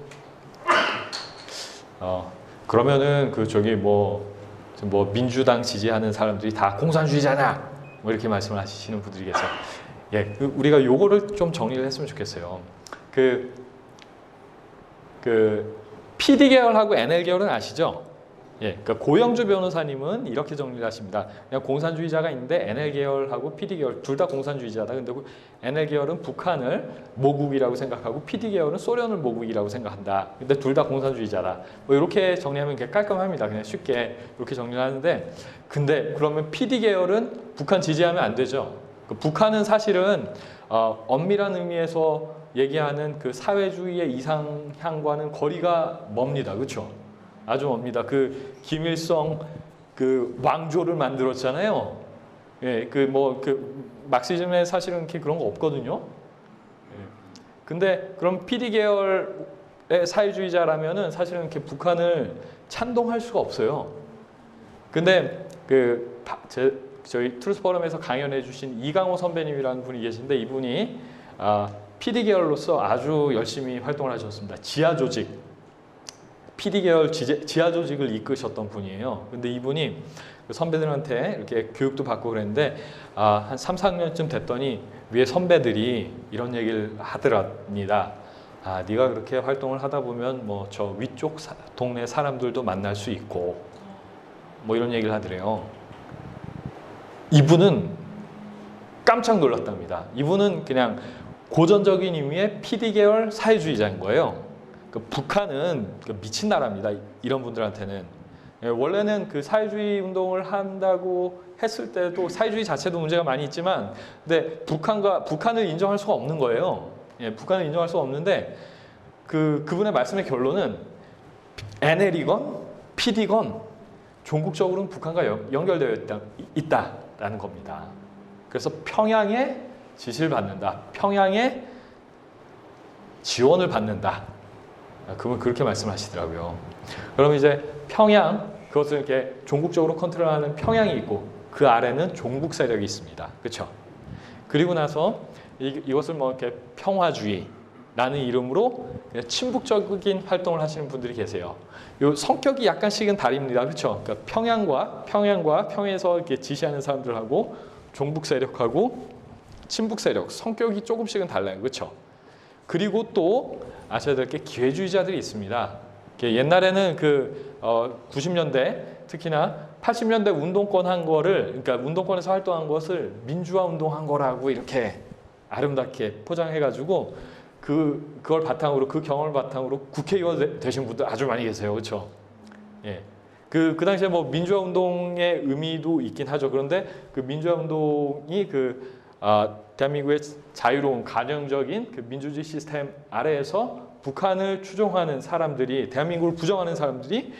그러면은 민주당 지지하는 사람들이 다 공산주의잖아, 이렇게 말씀을 하시는 분들이 계세요. 우리가 요거를 좀 정리를 했으면 좋겠어요. PD 계열하고 NL 계열은 아시죠? 그러니까 고영주 변호사님은 이렇게 정리를 하십니다. 그냥 공산주의자가 있는데 NL 계열하고 PD 계열 둘 다 공산주의자다. 근데 NL 계열은 북한을 모국이라고 생각하고 PD 계열은 소련을 모국이라고 생각한다. 근데 둘 다 공산주의자다. 이렇게 정리하면 깔끔합니다. 그냥 쉽게 이렇게 정리를 하는데, 근데 그러면 PD 계열은 북한 지지하면 안 되죠. 북한은 사실은 엄밀한 의미에서 얘기하는 사회주의의 이상향과는 거리가 멉니다. 그렇죠? 아주 멉니다. 김일성 왕조를 만들었잖아요. 막시즘에 사실은 그런 거 없거든요. 근데 그럼 PD 계열의 사회주의자라면은 사실은 북한을 찬동할 수가 없어요. 근데 저희 트루스 포럼에서 강연해 주신 이강호 선배님이라는 분이 계신데, 이분이 PD 계열로서 아주 열심히 활동을 하셨습니다. 지하 조직, PD 계열 지하 조직을 이끄셨던 분이에요. 근데 이분이 선배들한테 이렇게 교육도 받고 그랬는데, 한 3, 4년쯤 됐더니 위에 선배들이 이런 얘기를 하더랍니다. 네가 그렇게 활동을 하다 보면 저 위쪽 동네 사람들도 만날 수 있고, 이런 얘기를 하더래요. 이분은 깜짝 놀랐답니다. 이분은 그냥 고전적인 의미의 PD 계열 사회주의자인 거예요. 북한은 미친 나라입니다. 이런 분들한테는. 예, 원래는 그 사회주의 운동을 한다고 했을 때도 사회주의 자체도 문제가 많이 있지만, 근데 북한을 인정할 수가 없는 거예요. 예, 북한을 인정할 수가 없는데 그분의 말씀의 결론은 NL이건 PD건 종국적으로는 북한과 연결되어 있다라는 겁니다. 그래서 평양에 지시를 받는다. 평양에 지원을 받는다. 그분 그렇게 말씀하시더라고요. 그럼 이제 평양, 그것을 이렇게 종국적으로 컨트롤하는 평양이 있고 그 아래는 종북 세력이 있습니다. 그렇죠? 그리고 나서 이것을 뭐 이렇게 평화주의라는 이름으로 친북적인 활동을 하시는 분들이 계세요. 요 성격이 약간씩은 다릅니다. 그렇죠? 그러니까 평양에서 이렇게 지시하는 사람들하고 종북 세력하고 친북 세력 성격이 조금씩은 달라요. 그렇죠? 그리고 또 아셔야 될 게 기회주의자들이 있습니다. 옛날에는 90년대 특히나 80년대 운동권 한 거를, 그러니까 운동권에서 활동한 것을 민주화 운동한 거라고 이렇게 아름답게 포장해가지고 그걸 바탕으로, 그 경험을 바탕으로 국회의원 되신 분들 아주 많이 계세요. 그렇죠? 예. 그 당시에 뭐 민주화 운동의 의미도 있긴 하죠. 그런데 그 민주화 운동이 대한민국의 자유로운 가정적인 그 민주주의 시스템 아래에서 북한을 추종하는 사람들이, 대한민국을 부정하는 사람들이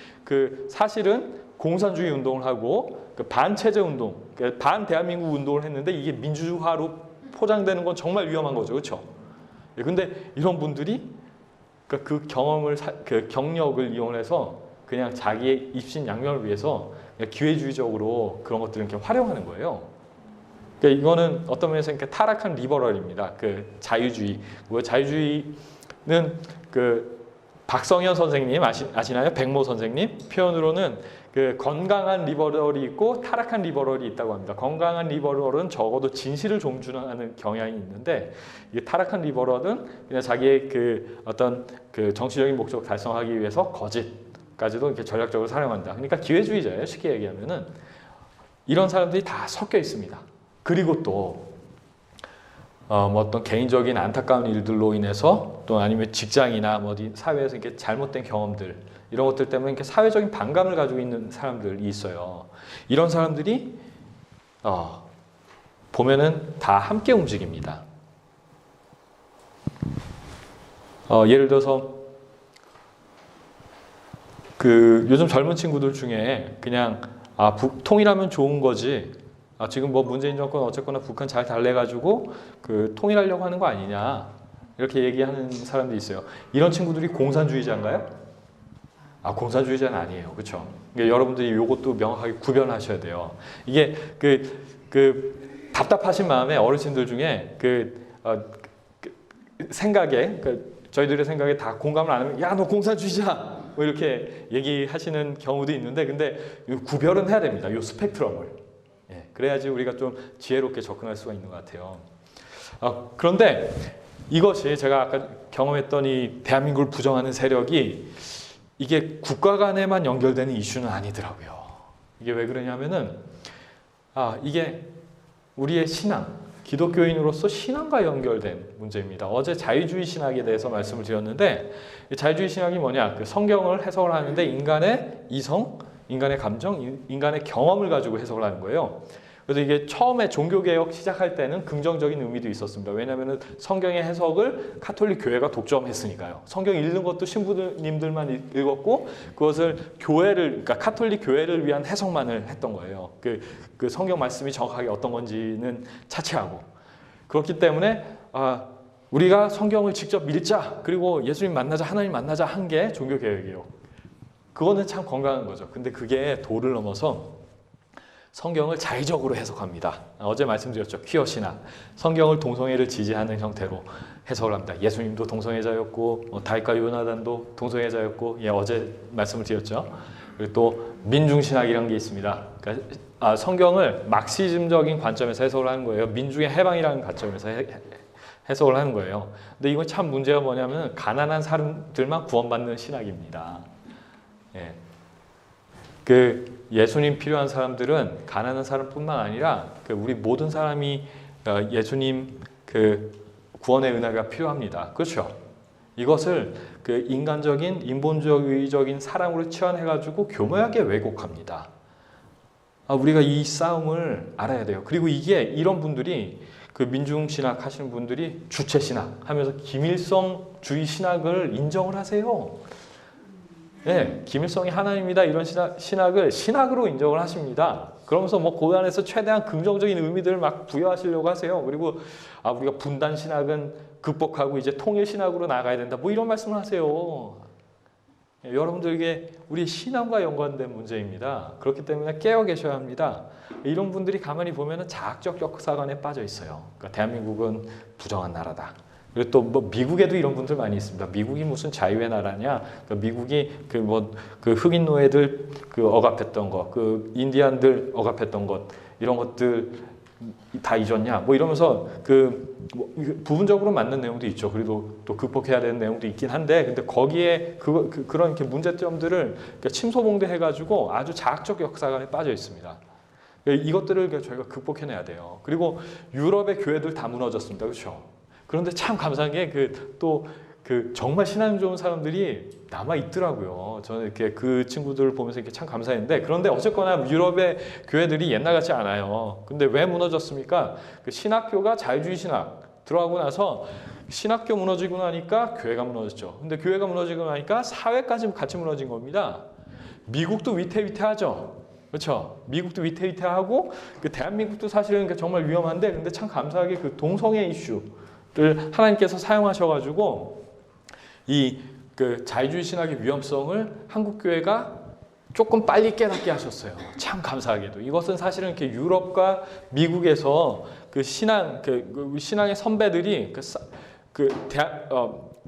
사실은 공산주의 운동을 하고 반체제 운동, 반 대한민국 운동을 했는데 이게 민주화로 포장되는 건 정말 위험한 거죠. 그렇죠? 근데 이런 분들이 그 경험을, 그 경력을 이용해서 그냥 자기의 입신 양면을 위해서 기회주의적으로 그런 것들을 이렇게 활용하는 거예요. 그러니까 이거는 어떤 면에서 이렇게 타락한 리버럴입니다. 자유주의. 자유주의는 박성현 선생님 아시나요? 백모 선생님 표현으로는 건강한 리버럴이 있고 타락한 리버럴이 있다고 합니다. 건강한 리버럴은 적어도 진실을 존중하는 경향이 있는데, 이게 타락한 리버럴은 그냥 자기의 어떤 정치적인 목적 달성하기 위해서 거짓까지도 이렇게 전략적으로 사용한다. 그러니까 기회주의자예요. 쉽게 얘기하면은 이런 사람들이 다 섞여 있습니다. 그리고 또 뭐 어떤 개인적인 안타까운 일들로 인해서, 또 아니면 직장이나 뭐 어디 사회에서 이렇게 잘못된 경험들, 이런 것들 때문에 이렇게 사회적인 반감을 가지고 있는 사람들이 있어요. 이런 사람들이 보면은 다 함께 움직입니다. 예를 들어서 요즘 젊은 친구들 중에 그냥 통일하면 좋은 거지, 지금 뭐 문재인 정권 어쨌거나 북한 잘 달래가지고 통일하려고 하는 거 아니냐, 이렇게 얘기하는 사람들이 있어요. 이런 친구들이 공산주의자인가요? 공산주의자는 아니에요. 그렇죠? 그러니까 여러분들이 이것도 명확하게 구별하셔야 돼요. 이게 답답하신 마음에 어르신들 중에 생각에, 저희들의 생각에 다 공감을 안 하면, 야, 너 공산주의자! 뭐 이렇게 얘기하시는 경우도 있는데, 근데 구별은 해야 됩니다. 이 스펙트럼을. 그래야지 우리가 좀 지혜롭게 접근할 수가 있는 것 같아요. 그런데 이것이 제가 아까 경험했던 이 대한민국을 부정하는 세력이 이게 국가 간에만 연결되는 이슈는 아니더라고요. 이게 왜 그러냐면은 이게 우리의 신앙, 기독교인으로서 신앙과 연결된 문제입니다. 어제 자유주의 신학에 대해서 말씀을 드렸는데, 자유주의 신학이 뭐냐? 성경을 해석을 하는데 인간의 이성, 인간의 감정, 인간의 경험을 가지고 해석을 하는 거예요. 그래서 이게 처음에 종교개혁 시작할 때는 긍정적인 의미도 있었습니다. 왜냐하면 성경의 해석을 가톨릭 교회가 독점했으니까요. 성경 읽는 것도 신부님들만 읽었고, 그것을 그러니까 가톨릭 교회를 위한 해석만을 했던 거예요. 그 성경 말씀이 정확하게 어떤 건지는 차치하고. 그렇기 때문에 우리가 성경을 직접 읽자, 그리고 예수님 만나자, 하나님 만나자 한 게 종교개혁이에요. 그거는 참 건강한 거죠. 근데 그게 도를 넘어서 성경을 자의적으로 해석합니다. 어제 말씀드렸죠. 퀴어 신학. 성경을 동성애를 지지하는 형태로 해석을 합니다. 예수님도 동성애자였고, 다윗과 요나단도 동성애자였고, 어제 말씀을 드렸죠. 그리고 또 민중신학이라는 게 있습니다. 그러니까 성경을 막시즘적인 관점에서 해석을 하는 거예요. 민중의 해방이라는 관점에서 해석을 하는 거예요. 근데 이건 참 문제가 뭐냐면 가난한 사람들만 구원받는 신학입니다. 예수님 필요한 사람들은 가난한 사람뿐만 아니라 우리 모든 사람이 예수님 구원의 은혜가 필요합니다. 그렇죠? 이것을 그 인간적인 인본주의적인 사랑으로 치환해가지고 교묘하게 왜곡합니다. 우리가 이 싸움을 알아야 돼요. 그리고 이게 이런 분들이 그 민중신학 하시는 분들이 주체신학 하면서 김일성주의 신학을 인정을 하세요. 네, 김일성이 하나님이다 이런 신학을 신학으로 인정을 하십니다. 그러면서 뭐 그 안에서 최대한 긍정적인 의미들을 막 부여하시려고 하세요. 그리고 우리가 분단 신학은 극복하고 이제 통일 신학으로 나가야 된다. 뭐 이런 말씀을 하세요. 여러분들에게 우리 신앙과 연관된 문제입니다. 그렇기 때문에 깨어 계셔야 합니다. 이런 분들이 가만히 보면 자학적 역사관에 빠져 있어요. 그러니까 대한민국은 부정한 나라다. 그리고 또 뭐 미국에도 이런 분들 많이 있습니다. 미국이 무슨 자유의 나라냐? 그러니까 미국이 그 흑인 노예들 억압했던 것, 그 인디안들 억압했던 것 이런 것들 다 잊었냐? 뭐 이러면서 부분적으로 맞는 내용도 있죠. 그래도 또 극복해야 되는 내용도 있긴 한데, 근데 거기에 그런 이렇게 문제점들을 침소봉대해가지고 아주 자학적 역사관에 빠져 있습니다. 이것들을 저희가 극복해내야 돼요. 그리고 유럽의 교회들 다 무너졌습니다. 그렇죠? 그런데 참 감사한 게 정말 신앙 좋은 사람들이 남아 있더라고요. 저는 이렇게 그 친구들을 보면서 이렇게 참 감사했는데, 그런데 어쨌거나 유럽의 교회들이 옛날 같지 않아요. 근데 왜 무너졌습니까? 그 신학교가 자유주의 신학 들어가고 나서 신학교 무너지고 나니까 교회가 무너졌죠. 근데 교회가 무너지고 나니까 사회까지 같이 무너진 겁니다. 미국도 위태위태하죠. 그렇죠? 미국도 위태위태하고 대한민국도 사실은 정말 위험한데, 근데 참 감사하게 그 동성애 이슈를 하나님께서 사용하셔가지고 자유주의 신학의 위험성을 한국 교회가 조금 빨리 깨닫게 하셨어요. 참 감사하게도. 이것은 사실은 이렇게 유럽과 미국에서 신앙의 선배들이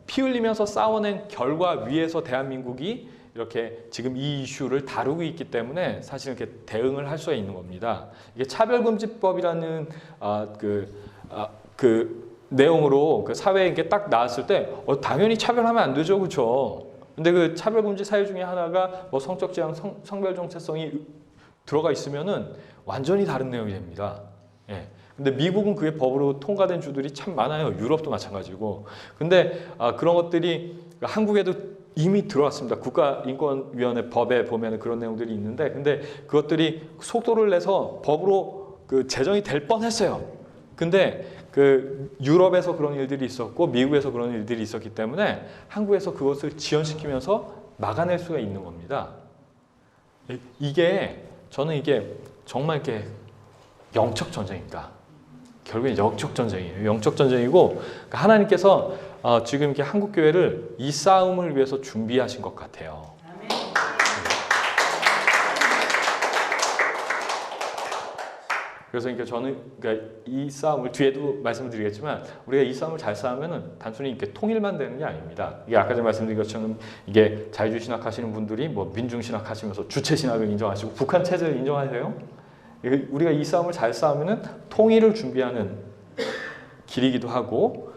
피 흘리면서 싸워낸 결과 위에서 대한민국이 이렇게 지금 이 이슈를 다루고 있기 때문에 사실 이렇게 대응을 할 수가 있는 겁니다. 이게 차별금지법이라는 내용으로 사회에 이렇게 딱 나왔을 때 당연히 차별하면 안 되죠, 그렇죠? 근데 그 차별금지 사유 중에 하나가 뭐 성적 지향, 성별 정체성이 들어가 있으면은 완전히 다른 내용이 됩니다. 예. 근데 미국은 그게 법으로 통과된 주들이 참 많아요. 유럽도 마찬가지고. 근데 그런 것들이 한국에도 이미 들어왔습니다. 국가인권위원회 법에 보면 그런 내용들이 있는데, 근데 그것들이 속도를 내서 법으로 제정이 될 뻔했어요. 근데 유럽에서 그런 일들이 있었고 미국에서 그런 일들이 있었기 때문에 한국에서 그것을 지연시키면서 막아낼 수가 있는 겁니다. 저는 이게 정말 이렇게 영적 전쟁입니다. 결국엔 영적 전쟁이에요. 영적 전쟁이고 하나님께서 지금 이렇게 한국 교회를 이 싸움을 위해서 준비하신 것 같아요. 그래서 저는 이 싸움을 뒤에도 말씀드리겠지만 우리가 이 싸움을 잘 싸우면은 단순히 이렇게 통일만 되는 게 아닙니다. 이게 아까 전에 말씀드린 것처럼 이게 자유주의 신학 하시는 분들이 뭐 민중 신학 하시면서 주체 신학을 인정하시고 북한 체제를 인정하세요. 우리가 이 싸움을 잘 싸우면은 통일을 준비하는 길이기도 하고,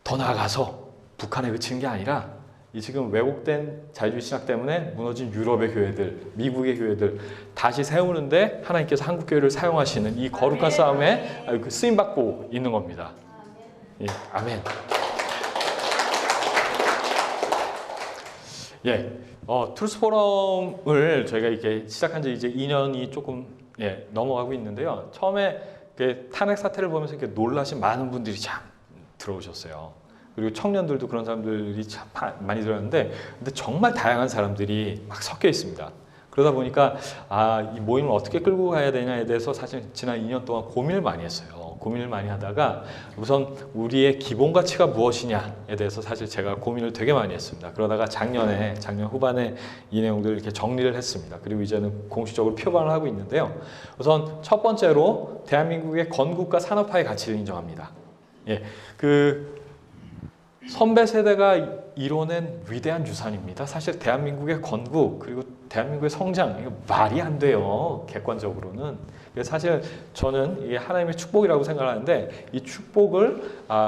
더 나아가서 북한에 그치는 게 아니라 이 지금 왜곡된 자유주의 신학 때문에 무너진 유럽의 교회들, 미국의 교회들 다시 세우는데 하나님께서 한국 교회를 사용하시는 이 거룩한 싸움에 쓰임 받고 있는 겁니다. 예, 아멘. 예, 트루스 포럼을 저희가 이렇게 시작한 지 이제 2년이 조금 넘어가고 있는데요. 처음에 탄핵 사태를 보면서 이렇게 놀라신 많은 분들이 참 들어오셨어요. 그리고 청년들도 그런 사람들이 참 많이 들었는데, 근데 정말 다양한 사람들이 막 섞여 있습니다. 그러다 보니까 이 모임을 어떻게 끌고 가야 되냐에 대해서 사실 지난 2년 동안 고민을 많이 했어요. 고민을 많이 하다가 우선 우리의 기본 가치가 무엇이냐에 대해서 사실 제가 고민을 되게 많이 했습니다. 그러다가 작년 후반에 이 내용들을 이렇게 정리를 했습니다. 그리고 이제는 공식적으로 표방을 하고 있는데요. 우선 첫 번째로 대한민국의 건국과 산업화의 가치를 인정합니다. 예, 선배 세대가 이뤄낸 위대한 유산입니다. 사실 대한민국의 건국 그리고 대한민국의 성장, 이거 말이 안 돼요. 객관적으로는. 사실 저는 이게 하나님의 축복이라고 생각하는데, 이 축복을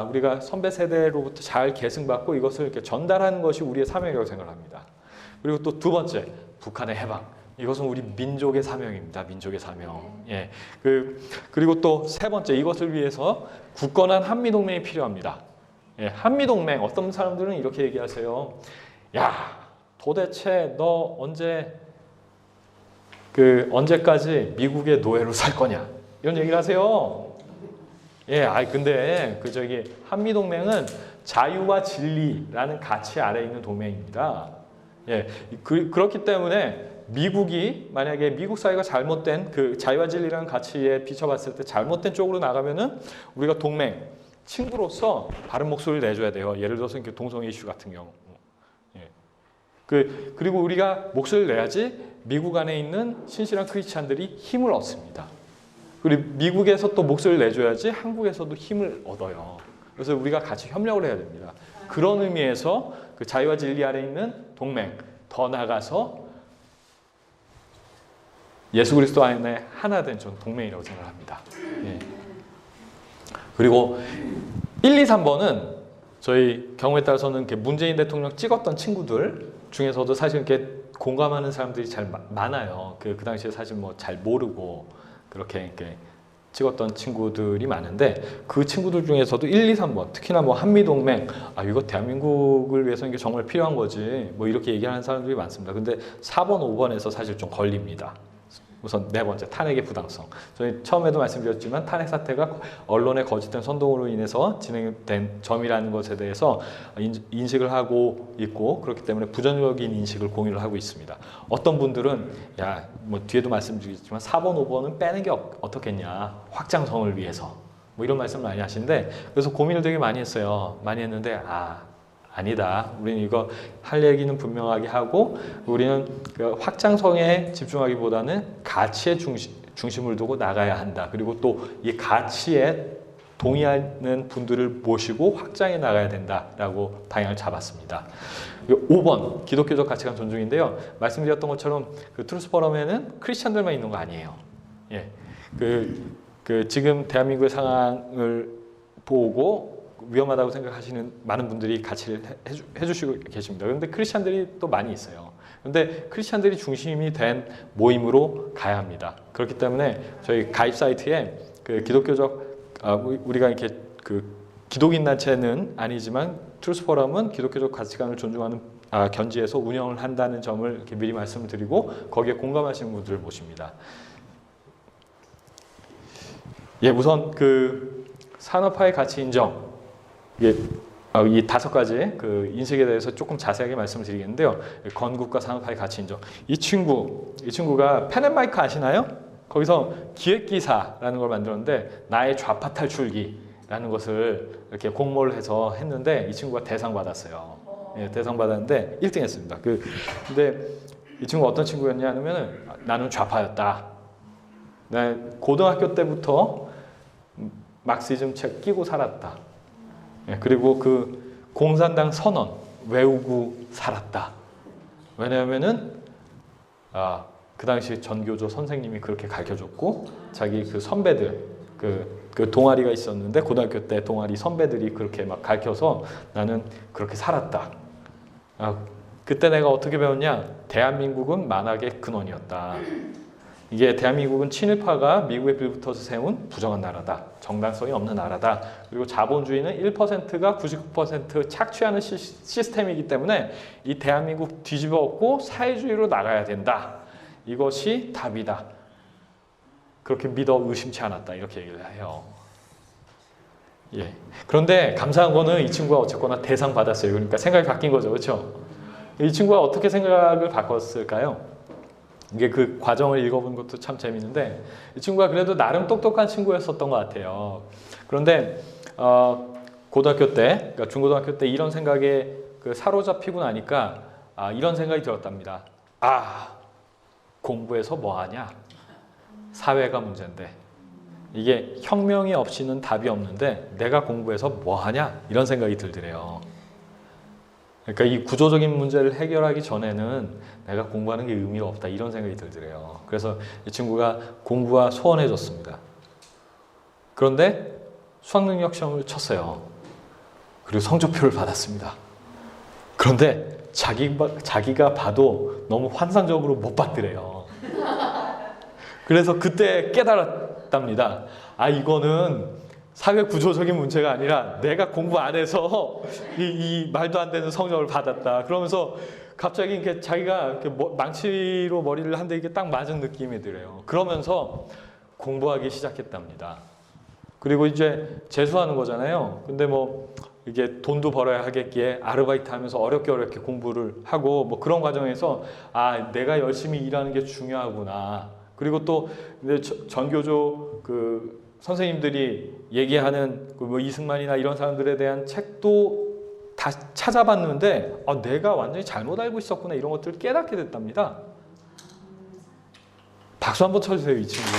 우리가 선배 세대로부터 잘 계승받고 이것을 이렇게 전달하는 것이 우리의 사명이라고 생각합니다. 그리고 또 두 번째, 북한의 해방. 이것은 우리 민족의 사명입니다. 민족의 사명. 예. 그리고 또 세 번째, 이것을 위해서 굳건한 한미 동맹이 필요합니다. 예, 한미동맹 어떤 사람들은 이렇게 얘기하세요. 야, 도대체 너 언제까지 미국의 노예로 살 거냐? 이런 얘기를 하세요. 예, 근데 한미동맹은 자유와 진리라는 가치 아래에 있는 동맹입니다. 예, 그렇기 때문에 미국이 만약에 미국 사회가 잘못된 그 자유와 진리라는 가치에 비춰봤을 때 잘못된 쪽으로 나가면은 우리가 동맹, 친구로서 바른 목소리를 내줘야 돼요. 예를 들어서 이렇게 동성애 이슈 같은 경우. 예. 그리고 우리가 목소리를 내야지 미국 안에 있는 신실한 크리스찬들이 힘을 얻습니다. 그리고 미국에서 또 목소리를 내줘야지 한국에서도 힘을 얻어요. 그래서 우리가 같이 협력을 해야 됩니다. 그런 의미에서 그 자유와 진리 아래 있는 동맹, 더 나아가서 예수 그리스도 안에 하나 된 전 동맹이라고 생각합니다. 예. 그리고 1, 2, 3번은 저희 경우에 따라서는 문재인 대통령 찍었던 친구들 중에서도 사실 이렇게 공감하는 사람들이 잘 많아요. 그 당시에 사실 뭐 잘 모르고 그렇게 찍었던 친구들이 많은데 그 친구들 중에서도 1, 2, 3번 특히나 뭐 한미동맹 이거 대한민국을 위해서 이게 정말 필요한 거지 뭐 이렇게 얘기하는 사람들이 많습니다. 근데 4번, 5번에서 사실 좀 걸립니다. 우선 네 번째, 탄핵의 부당성. 저희 처음에도 말씀드렸지만 탄핵 사태가 언론의 거짓된 선동으로 인해서 진행된 점이라는 것에 대해서 인식을 하고 있고 그렇기 때문에 부정적인 인식을 공유를 하고 있습니다. 어떤 분들은 뭐 뒤에도 말씀드리겠지만 4번, 5번은 빼는 게 어떻겠냐. 확장성을 위해서. 뭐 이런 말씀 많이 하시는데 그래서 고민을 되게 많이 했어요. 많이 했는데 아니다. 우리는 이거 할 얘기는 분명하게 하고 우리는 그 확장성에 집중하기보다는 가치에 중심을 두고 나가야 한다. 그리고 또 이 가치에 동의하는 분들을 모시고 확장해 나가야 된다라고 방향을 잡았습니다. 5번 기독교적 가치관 존중인데요. 말씀드렸던 것처럼 그 트루스 포럼에는 크리스천들만 있는 거 아니에요. 예, 지금 대한민국의 상황을 보고 위험하다고 생각하시는 많은 분들이 같이 해주시고 계십니다. 그런데 크리스찬들이 또 많이 있어요. 그런데 크리스찬들이 중심이 된 모임으로 가야 합니다. 그렇기 때문에 저희 가입 사이트에 그 기독교적 우리가 이렇게 그 기독인 단체는 아니지만 트루스 포럼은 기독교적 가치관을 존중하는 견지에서 운영을 한다는 점을 이렇게 미리 말씀을 드리고 거기에 공감하시는 분들을 모십니다. 예, 우선 그 산업화의 가치 인정. 이 5가지 그 인식에 대해서 조금 자세하게 말씀을 드리겠는데요. 건국과 산업화의 가치 인정. 이 친구가 펜앤마이크 아시나요? 거기서 기획기사라는 걸 만들었는데 나의 좌파 탈출기라는 것을 이렇게 공모를 해서 했는데 이 친구가 대상 받았어요. 예, 대상 받았는데 1등 했습니다. 근데 이 친구가 어떤 친구였냐 하면은 나는 좌파였다. 나 고등학교 때부터 막시즘 책 끼고 살았다. 그리고 그 공산당 선언 외우고 살았다. 왜냐하면은 그 당시 전교조 선생님이 그렇게 가르쳐줬고 자기 그 선배들 그 동아리가 있었는데 고등학교 때 동아리 선배들이 그렇게 막 가르쳐서 나는 그렇게 살았다. 그때 내가 어떻게 배웠냐? 대한민국은 만악의 근원이었다. 이게 대한민국은 친일파가 미국에 빌붙어서 세운 부정한 나라다. 정당성이 없는 나라다. 그리고 자본주의는 1%가 99% 착취하는 시스템이기 때문에 이 대한민국 뒤집어 엎고 사회주의로 나가야 된다. 이것이 답이다. 그렇게 믿어 의심치 않았다. 이렇게 얘기를 해요. 예. 그런데 감사한 거는 이 친구가 어쨌거나 대상 받았어요. 그러니까 생각이 바뀐 거죠. 그렇죠? 이 친구가 어떻게 생각을 바꿨을까요? 이게 그 과정을 읽어본 것도 참 재밌는데 이 친구가 그래도 나름 똑똑한 친구였었던 것 같아요. 그런데 고등학교 때, 그러니까 중고등학교 때 이런 생각에 사로잡히고 나니까 이런 생각이 들었답니다. 공부해서 뭐 하냐? 사회가 문제인데 이게 혁명이 없이는 답이 없는데 내가 공부해서 뭐 하냐? 이런 생각이 들더래요. 그러니까 이 구조적인 문제를 해결하기 전에는 내가 공부하는 게 의미가 없다 이런 생각이 들더래요. 그래서 이 친구가 공부가 소원해졌습니다. 그런데 수학능력 시험을 쳤어요. 그리고 성적표를 받았습니다. 그런데 자기가 봐도 너무 환상적으로 못 봤더래요. 그래서 그때 깨달았답니다. 이거는 사회 구조적인 문제가 아니라 내가 공부 안 해서 이 말도 안 되는 성적을 받았다. 그러면서 갑자기 이렇게 자기가 이렇게 망치로 머리를 한 대 이게 딱 맞은 느낌이 들어요. 그러면서 공부하기 시작했답니다. 그리고 이제 재수하는 거잖아요. 근데 뭐 이게 돈도 벌어야 하겠기에 아르바이트 하면서 어렵게 공부를 하고 뭐 그런 과정에서 아, 내가 열심히 일하는 게 중요하구나. 그리고 또 전교조 그 선생님들이 얘기하는 뭐 이승만이나 이런 사람들에 대한 책도 다 찾아봤는데 내가 완전히 잘못 알고 있었구나 이런 것들을 깨닫게 됐답니다. 박수 한번 쳐주세요, 이 친구.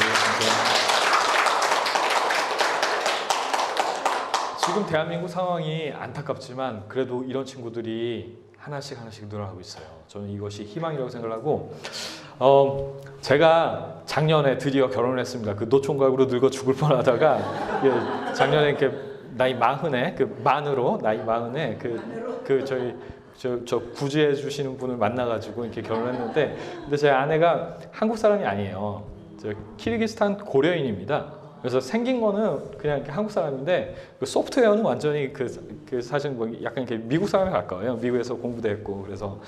지금 대한민국 상황이 안타깝지만 그래도 이런 친구들이 하나씩 늘어나고 있어요. 저는 이것이 희망이라고 생각을 하고 제가 작년에 드디어 결혼을 했습니다. 그 노총각으로 늙어 죽을 뻔하다가 작년에 이렇게 나이 40에 나이 40에 저희 저 구제해 주시는 분을 만나가지고 이렇게 결혼했는데, 근데 제 아내가 한국 사람이 아니에요. 저 키르기스탄 고려인입니다. 그래서 생긴 거는 그냥 이렇게 한국 사람인데 그 소프트웨어는 완전히 그 사실 뭐 약간 이렇게 미국 사람에 가까워요. 미국에서 공부도 했고 그래서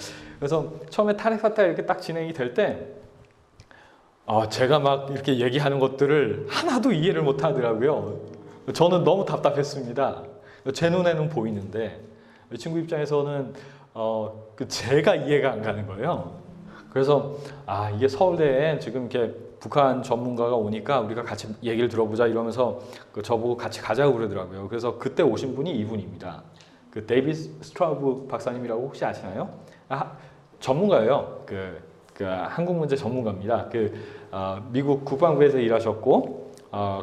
처음에 탄핵 사태가 이렇게 딱 진행이 될 때 제가 막 이렇게 얘기하는 것들을 하나도 이해를 못 하더라고요. 저는 너무 답답했습니다. 제 눈에는 보이는데 이 친구 입장에서는 제가 이해가 안 가는 거예요. 그래서 이게 서울대에 지금 이렇게 북한 전문가가 오니까 우리가 같이 얘기를 들어보자 이러면서 저보고 같이 가자고 그러더라고요. 그래서 그때 오신 분이 이분입니다. 그 데이비드 스트라우브 박사님이라고 혹시 아시나요? 전문가예요. 그 한국 문제 전문가입니다. 미국 국방부에서 일하셨고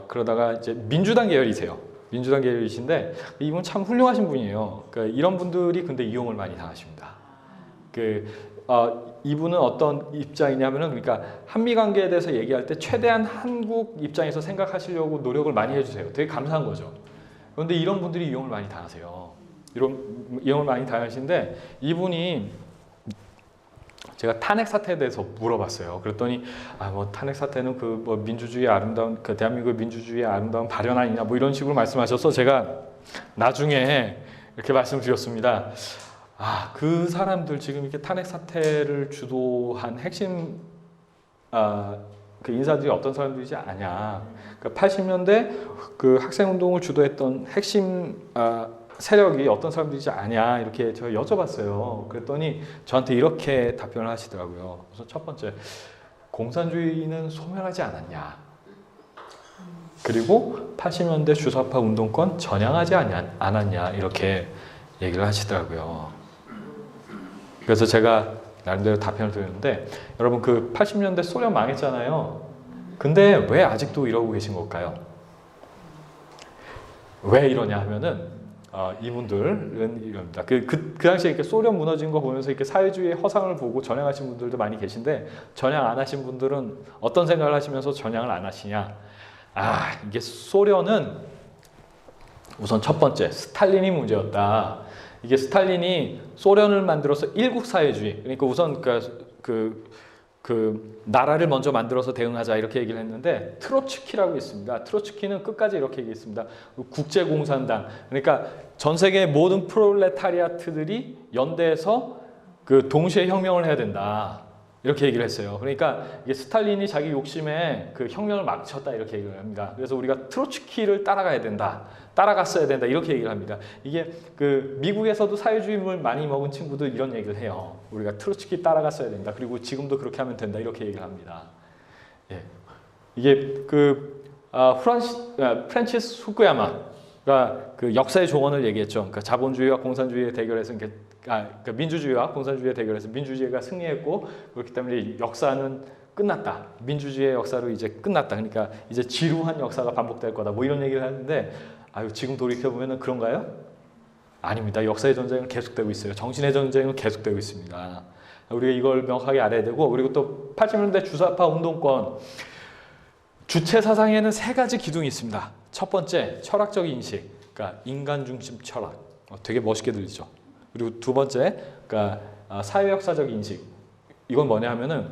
그러다가 이제 민주당 계열이세요. 민주당 계열이신데 이분 참 훌륭하신 분이에요. 이런 분들이 근데 이용을 많이 당하십니다. 이분은 어떤 입장이냐면은 그러니까 한미 관계에 대해서 얘기할 때 최대한 한국 입장에서 생각하시려고 노력을 많이 해주세요. 되게 감사한 거죠. 그런데 이런 분들이 이용을 많이 당하세요. 이용을 많이 당하시는데 이분이 제가 탄핵 사태에 대해서 물어봤어요. 그랬더니 뭐 탄핵 사태는 뭐 민주주의의 아름다운 대한민국의 민주주의의 아름다운 발현 아니냐 뭐 이런 식으로 말씀하셔서 제가 나중에 이렇게 말씀드렸습니다. 그 사람들 지금 이렇게 탄핵 사태를 주도한 핵심 그 인사들이 어떤 사람들이지 아냐. 80년대 그 학생 운동을 주도했던 핵심 세력이 어떤 사람들이지 아냐 이렇게 제가 여쭤봤어요. 그랬더니 저한테 이렇게 답변을 하시더라고요. 그래서 첫 번째, 공산주의는 소멸하지 않았냐. 그리고 80년대 주사파 운동권 전향하지 않았냐 이렇게 얘기를 하시더라고요. 그래서 제가 나름대로 답변을 드렸는데 여러분 80년대 소련 망했잖아요. 근데 왜 아직도 이러고 계신 걸까요? 왜 이러냐 하면은 이분들은 이럽니다. 그 당시에 이렇게 소련 무너진 거 보면서 이렇게 사회주의의 허상을 보고 전향하신 분들도 많이 계신데 전향 안 하신 분들은 어떤 생각을 하시면서 전향을 안 하시냐? 이게 소련은 우선 첫 번째 스탈린이 문제였다. 이게 스탈린이 소련을 만들어서 일국 사회주의, 그러니까 우선 그 나라를 먼저 만들어서 대응하자 이렇게 얘기를 했는데 트로츠키라고 있습니다. 트로츠키는 끝까지 이렇게 얘기했습니다. 국제공산당, 그러니까 전 세계 모든 프롤레타리아트들이 연대해서 동시에 혁명을 해야 된다 이렇게 얘기를 했어요. 그러니까 이게 스탈린이 자기 욕심에 혁명을 막쳤다 이렇게 얘기를 합니다. 그래서 우리가 트로츠키를 따라가야 된다, 따라갔어야 된다 이렇게 얘기를 합니다. 이게 미국에서도 사회주의를 많이 먹은 친구들 이런 얘기를 해요. 우리가 트로츠키 따라갔어야 된다. 그리고 지금도 그렇게 하면 된다 이렇게 얘기를 합니다. 예. 이게 프란시스 후쿠야마가 역사의 조언을 얘기했죠. 그러니까 자본주의와 공산주의의 대결에서 그러니까 민주주의와 공산주의의 대결에서 민주주의가 승리했고 그렇기 때문에 역사는 끝났다. 민주주의의 역사로 이제 끝났다. 그러니까 이제 지루한 역사가 반복될 거다. 뭐 이런 얘기를 하는데 지금 돌이켜보면 그런가요? 아닙니다. 역사의 전쟁은 계속되고 있어요. 정신의 전쟁은 계속되고 있습니다. 우리가 이걸 명확하게 알아야 되고, 그리고 또 80년대 주사파 운동권 주체 사상에는 3가지 기둥이 있습니다. 첫 번째, 철학적 인식, 그러니까 인간 중심 철학. 되게 멋있게 들리죠. 그리고 두 번째, 그러니까 사회 역사적 인식. 이건 뭐냐 하면은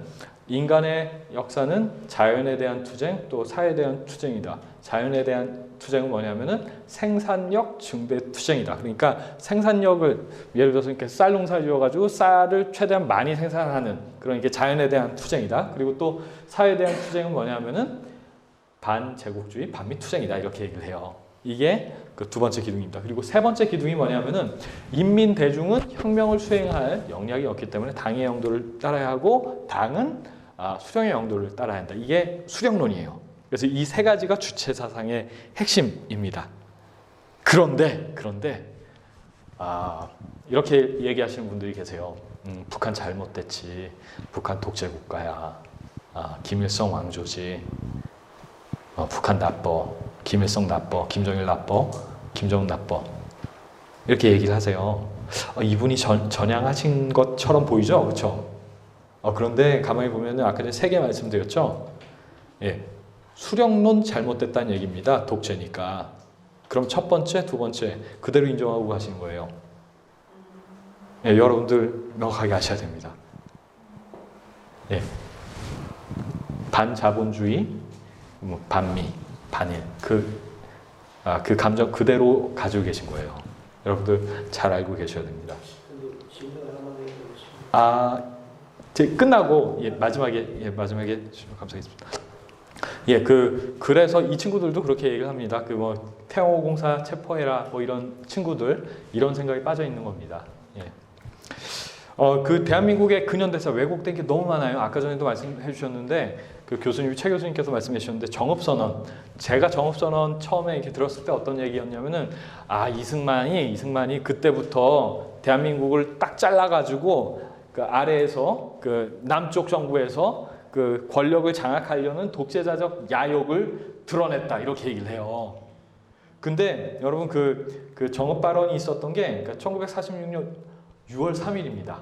인간의 역사는 자연에 대한 투쟁 또 사회에 대한 투쟁이다. 자연에 대한 투쟁은 뭐냐면은 생산력 증대 투쟁이다. 그러니까 생산력을 예를 들어서 이렇게 쌀 농사 지어가지고 쌀을 최대한 많이 생산하는 그런 게 자연에 대한 투쟁이다. 그리고 또 사회에 대한 투쟁은 뭐냐면은 반제국주의 반미 투쟁이다. 이렇게 얘기를 해요. 이게 그 두 번째 기둥입니다. 그리고 세 번째 기둥이 뭐냐면은 인민 대중은 혁명을 수행할 역량이 없기 때문에 당의 영도를 따라야 하고 당은 수령의 영도를 따라야 한다. 이게 수령론이에요. 그래서 이 세 가지가 주체 사상의 핵심입니다. 그런데 이렇게 얘기하시는 분들이 계세요. 북한 잘못됐지. 북한 독재 국가야. 김일성 왕조지. 북한 나빠. 김일성 나빠. 김정일 나빠. 김정은 나빠. 이렇게 얘기를 하세요. 이분이 전향하신 것처럼 보이죠? 그렇죠? 그런데 가만히 보면 아까 전에 세 개 말씀드렸죠? 예, 수령론 잘못됐다는 얘기입니다. 독재니까. 그럼 첫 번째, 두 번째 그대로 인정하고 가시는 거예요. 예, 여러분들 명확하게 아셔야 됩니다. 예, 반자본주의, 반미, 반일 그 감정 그대로 가지고 계신 거예요. 여러분들 잘 알고 계셔야 됩니다. 이제 끝나고 마지막에 감사하겠습니다. 그래서 이 친구들도 그렇게 얘기를 합니다. 태영호공사 체포해라 이런 친구들 이런 생각이 빠져 있는 겁니다. 대한민국의 근현대사 왜곡된 게 너무 많아요. 아까 전에도 말씀해 주셨는데 최 교수님께서 말씀해 주셨는데 정읍선언. 제가 정읍선언 처음에 이렇게 들었을 때 어떤 얘기였냐면은 이승만이 그때부터 대한민국을 딱 잘라가지고 그 아래에서 그 남쪽 정부에서 그 권력을 장악하려는 독재자적 야욕을 드러냈다 이렇게 얘기를 해요. 근데 여러분 그 정읍 발언이 있었던 게 1946년 6월 3일입니다.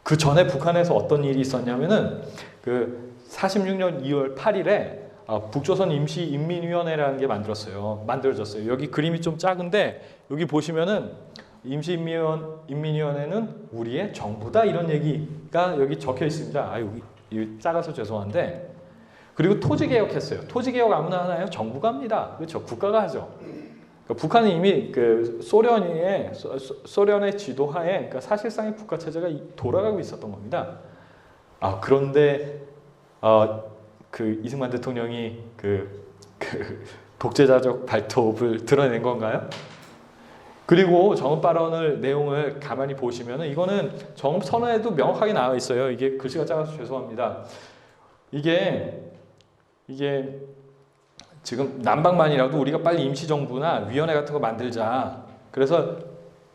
그 전에 북한에서 어떤 일이 있었냐면은 46년 2월 8일에 북조선 임시인민위원회라는 게 만들어졌어요. 여기 그림이 좀 작은데 여기 보시면은 임시인민위원회는 우리의 정부다 이런 얘기가 여기 적혀 있습니다. 여기 작아서 죄송한데 그리고 토지개혁했어요. 토지개혁 아무나 하나요? 정부가 합니다. 그렇죠? 국가가 하죠. 북한은 이미 소련의 지도하에 사실상의 국가 체제가 돌아가고 있었던 겁니다. 그런데 이승만 대통령이 독재자적 발톱을 드러낸 건가요? 그리고 정읍 발언을 내용을 가만히 보시면은 이거는 정읍 선언에도 명확하게 나와 있어요. 이게 글씨가 작아서 죄송합니다. 이게 지금 난방만이라도 우리가 빨리 임시정부나 위원회 같은 거 만들자. 그래서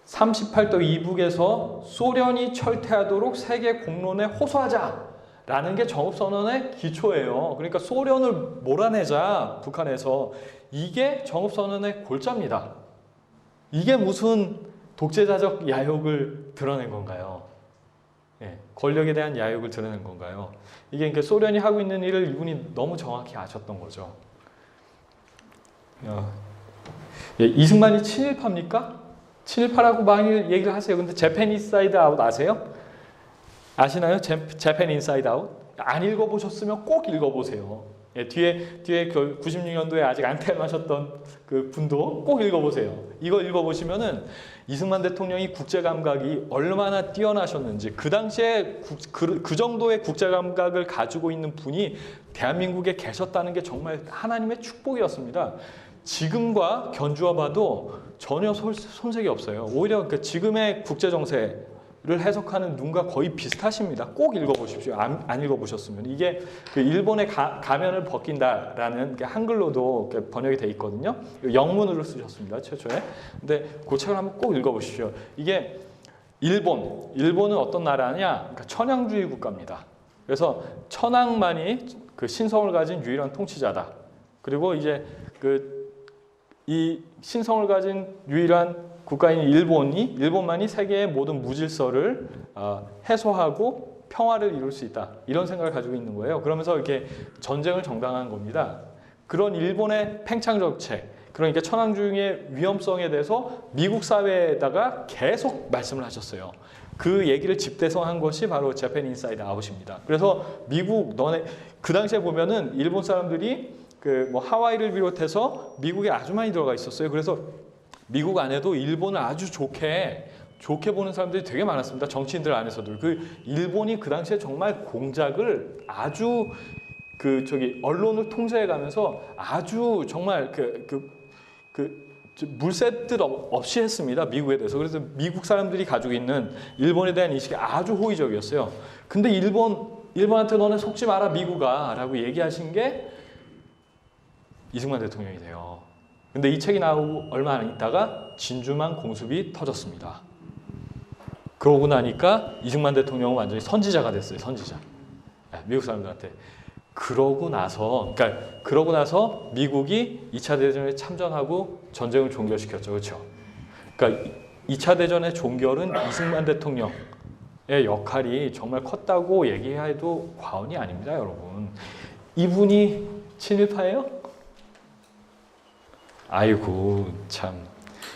38도 이북에서 소련이 철퇴하도록 세계 공론에 호소하자라는 게 정읍선언의 기초예요. 그러니까 소련을 몰아내자 북한에서. 이게 정읍선언의 골자입니다. 이게 무슨 독재자적 야욕을 드러낸 건가요? 권력에 대한 야욕을 드러낸 건가요? 이게 그러니까 소련이 하고 있는 일을 이분이 너무 정확히 아셨던 거죠. 이승만이 친일파입니까? 친일파라고 많이 얘기를 하세요. 근데 재팬 인사이드 아웃 아세요? 아시나요? 재팬 인사이드 아웃? 안 읽어보셨으면 꼭 읽어보세요. 뒤에 96년도에 아직 안 태어나셨던 그 분도 꼭 읽어보세요. 이거 읽어보시면은 이승만 대통령이 국제 감각이 얼마나 뛰어나셨는지 그 당시에 그 정도의 국제 감각을 가지고 있는 분이 대한민국에 계셨다는 게 정말 하나님의 축복이었습니다. 지금과 견주어 봐도 전혀 손색이 없어요. 오히려 지금의 국제 정세를 해석하는 눈과 거의 비슷하십니다. 꼭 읽어보십시오. 안 읽어보셨으면. 이게 일본의 가면을 벗긴다라는 게 한글로도 번역이 돼 있거든요. 영문으로 쓰셨습니다. 최초에. 근데 그 책을 한번 꼭 읽어보십시오. 이게 일본은 어떤 나라냐? 천황주의 국가입니다. 그래서 천황만이 신성을 가진 유일한 통치자다. 그리고 이제 이 신성을 가진 유일한 국가인 일본만이 세계의 모든 무질서를 해소하고 평화를 이룰 수 있다. 이런 생각을 가지고 있는 거예요. 그러면서 이렇게 전쟁을 정당화한 겁니다. 그런 일본의 팽창 정책, 그러니까 천황중의 위험성에 대해서 미국 사회에다가 계속 말씀을 하셨어요. 그 얘기를 집대성한 것이 바로 재팬 인사이드 아웃입니다. 그래서 미국 너네 그 당시에 보면은 일본 사람들이 그 뭐 하와이를 비롯해서 미국에 아주 많이 들어가 있었어요. 그래서 미국 안에도 일본을 아주 좋게 보는 사람들이 되게 많았습니다. 정치인들 안에서도. 그 일본이 그 당시에 정말 공작을 아주 그 저기 언론을 통제해 가면서 아주 정말 물샐 듯 없이 했습니다. 미국에 대해서. 그래서 미국 사람들이 가지고 있는 일본에 대한 인식이 아주 호의적이었어요. 근데 일본한테 너네 속지 마라 미국아 라고 얘기하신 게 이승만 대통령이 돼요. 근데 이 책이 나오고 얼마 안 있다가 진주만 공습이 터졌습니다. 그러고 나니까 이승만 대통령은 완전히 선지자가 됐어요. 선지자. 미국 사람들한테. 그러고 나서 미국이 2차 대전에 참전하고 전쟁을 종결시켰죠. 그렇죠? 그러니까 2차 대전의 종결은 이승만 대통령의 역할이 정말 컸다고 얘기해도 과언이 아닙니다, 여러분. 이분이 친일파예요? 아이고 참.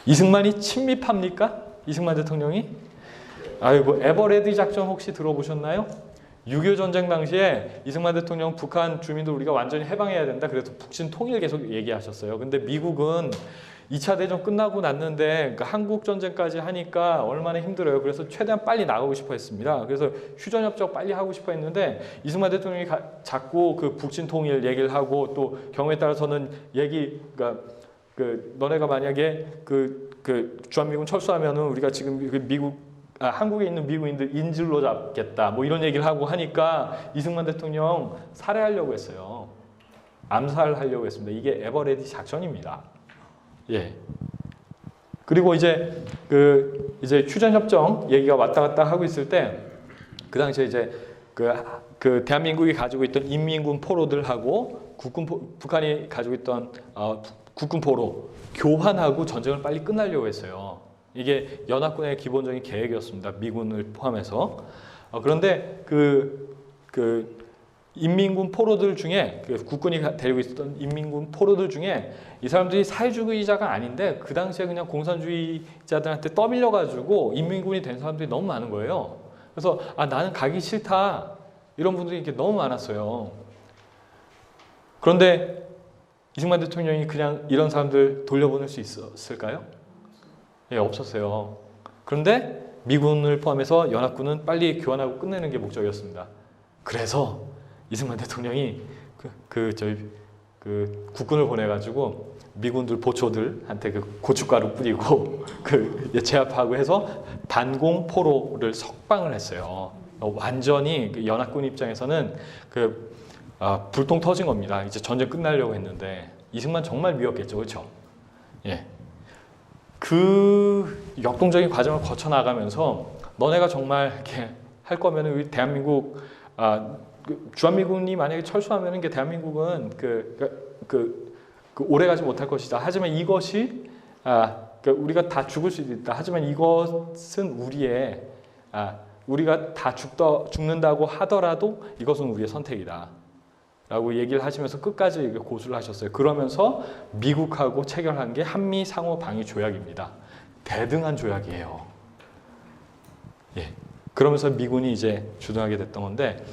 이승만이 친미파입니까? 이승만 대통령이? 아이고 에버레디 작전 혹시 들어보셨나요? 6.25 전쟁 당시에 이승만 대통령 북한 주민들 우리가 완전히 해방해야 된다. 그래서 북신 통일 계속 얘기하셨어요. 근데 미국은 2차 대전 끝나고 났는데 그러니까 한국 전쟁까지 하니까 얼마나 힘들어요. 그래서 최대한 빨리 나가고 싶어 했습니다. 그래서 휴전협정 빨리 하고 싶어 했는데 이승만 대통령이 자꾸 그 북신 통일 얘기를 하고 또 경우에 따라서는 그러니까 너네가 만약에 주한미군 철수하면은 우리가 지금 한국에 있는 미국인들 인질로 잡겠다 뭐 이런 얘기를 하고 하니까 이승만 대통령 살해하려고 했어요. 암살하려고 했습니다. 이게 에버레디 작전입니다. 예. 그리고 이제 휴전협정 얘기가 왔다 갔다 하고 있을 때 그 당시에 이제 대한민국이 가지고 있던 인민군 포로들하고 북한이 가지고 있던 국군 포로 교환하고 전쟁을 빨리 끝내려고 했어요. 이게 연합군의 기본적인 계획이었습니다. 미군을 포함해서. 그런데 인민군 포로들 중에 국군이 데리고 있었던 인민군 포로들 중에 이 사람들이 사회주의자가 아닌데 그 당시에 그냥 공산주의자들한테 떠밀려 가지고 인민군이 된 사람들이 너무 많은 거예요. 그래서 나는 가기 싫다 이런 분들이 이렇게 너무 많았어요. 그런데 이승만 대통령이 그냥 이런 사람들 돌려보낼 수 있었을까요? 예, 없었어요. 그런데 미군을 포함해서 연합군은 빨리 교환하고 끝내는 게 목적이었습니다. 그래서 이승만 대통령이 국군을 보내가지고 미군들 보초들한테 고춧가루 뿌리고 제압하고 해서 단공 포로를 석방을 했어요. 완전히 연합군 입장에서는 불똥 터진 겁니다. 이제 전쟁 끝나려고 했는데 이승만 정말 미웠겠죠, 그렇죠? 예. 그 역동적인 과정을 거쳐 나가면서 너네가 정말 이렇게 할 거면은 우리 대한민국 주한미군이 만약에 철수하면은 게 대한민국은 오래 가지 못할 것이다. 하지만 이것이 우리가 다 죽을 수도 있다. 하지만 이것은 우리가 다 죽는다고 하더라도 이것은 우리의 선택이다. 라고 얘기를 하시면서 끝까지 고수를 하셨어요. 그러면서 미국하고 체결한 게 한미 상호 방위 조약입니다. 대등한 조약이에요. 예. 그러면서 미군이 이제 주둔하게 됐던 건데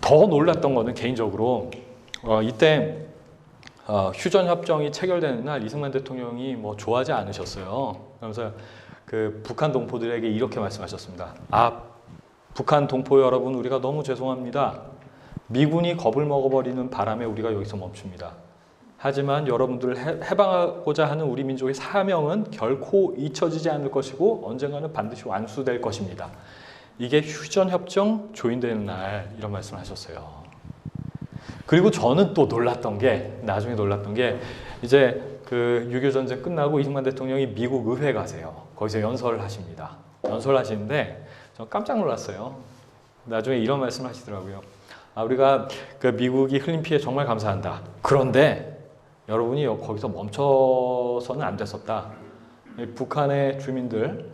더 놀랐던 거는 개인적으로 이때 휴전협정이 체결되는 날 이승만 대통령이 뭐 좋아하지 않으셨어요. 그러면서 북한 동포들에게 이렇게 말씀하셨습니다. 북한 동포 여러분, 우리가 너무 죄송합니다. 미군이 겁을 먹어버리는 바람에 우리가 여기서 멈춥니다. 하지만 여러분들을 해방하고자 하는 우리 민족의 사명은 결코 잊혀지지 않을 것이고 언젠가는 반드시 완수될 것입니다. 이게 휴전협정 조인되는 날 이런 말씀을 하셨어요. 그리고 저는 또 나중에 놀랐던 게 이제 6.25 전쟁 끝나고 이승만 대통령이 미국 의회 가세요. 거기서 연설을 하십니다. 연설을 하시는데 저 깜짝 놀랐어요. 나중에 이런 말씀을 하시더라고요. 우리가 미국이 흘린 피해 정말 감사한다. 그런데 여러분이 거기서 멈춰서는 안 됐었다. 북한의 주민들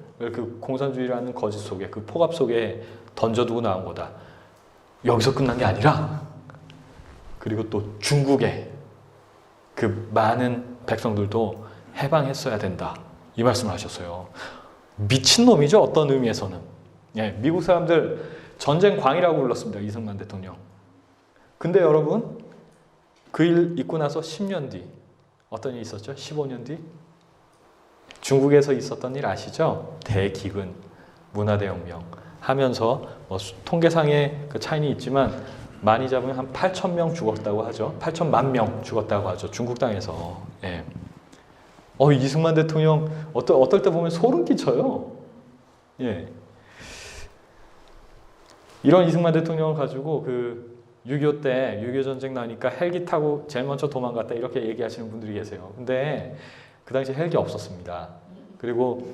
공산주의라는 거짓 속에 폭압 속에 던져두고 나온 거다. 여기서 끝난 게 아니라 그리고 또 중국의 많은 백성들도 해방했어야 된다. 이 말씀을 하셨어요. 미친놈이죠. 어떤 의미에서는. 예, 미국 사람들 전쟁 광이라고 불렀습니다. 이승만 대통령. 근데 여러분 그 일 있고 나서 10년 뒤 어떤 일이 있었죠? 15년 뒤 중국에서 있었던 일 아시죠? 대기근, 문화대혁명 하면서 뭐 통계상의 그 차이는 있지만 많이 잡으면 한 8,000명 죽었다고 하죠. 8천만 명 죽었다고 하죠. 중국 땅에서. 예. 이승만 대통령 어떨 때 보면 소름 끼쳐요. 예. 이런 이승만 대통령을 가지고 그 6.25 때 6.25 전쟁 나니까 헬기 타고 제일 먼저 도망갔다 이렇게 얘기하시는 분들이 계세요. 근데 그 당시 헬기 없었습니다. 그리고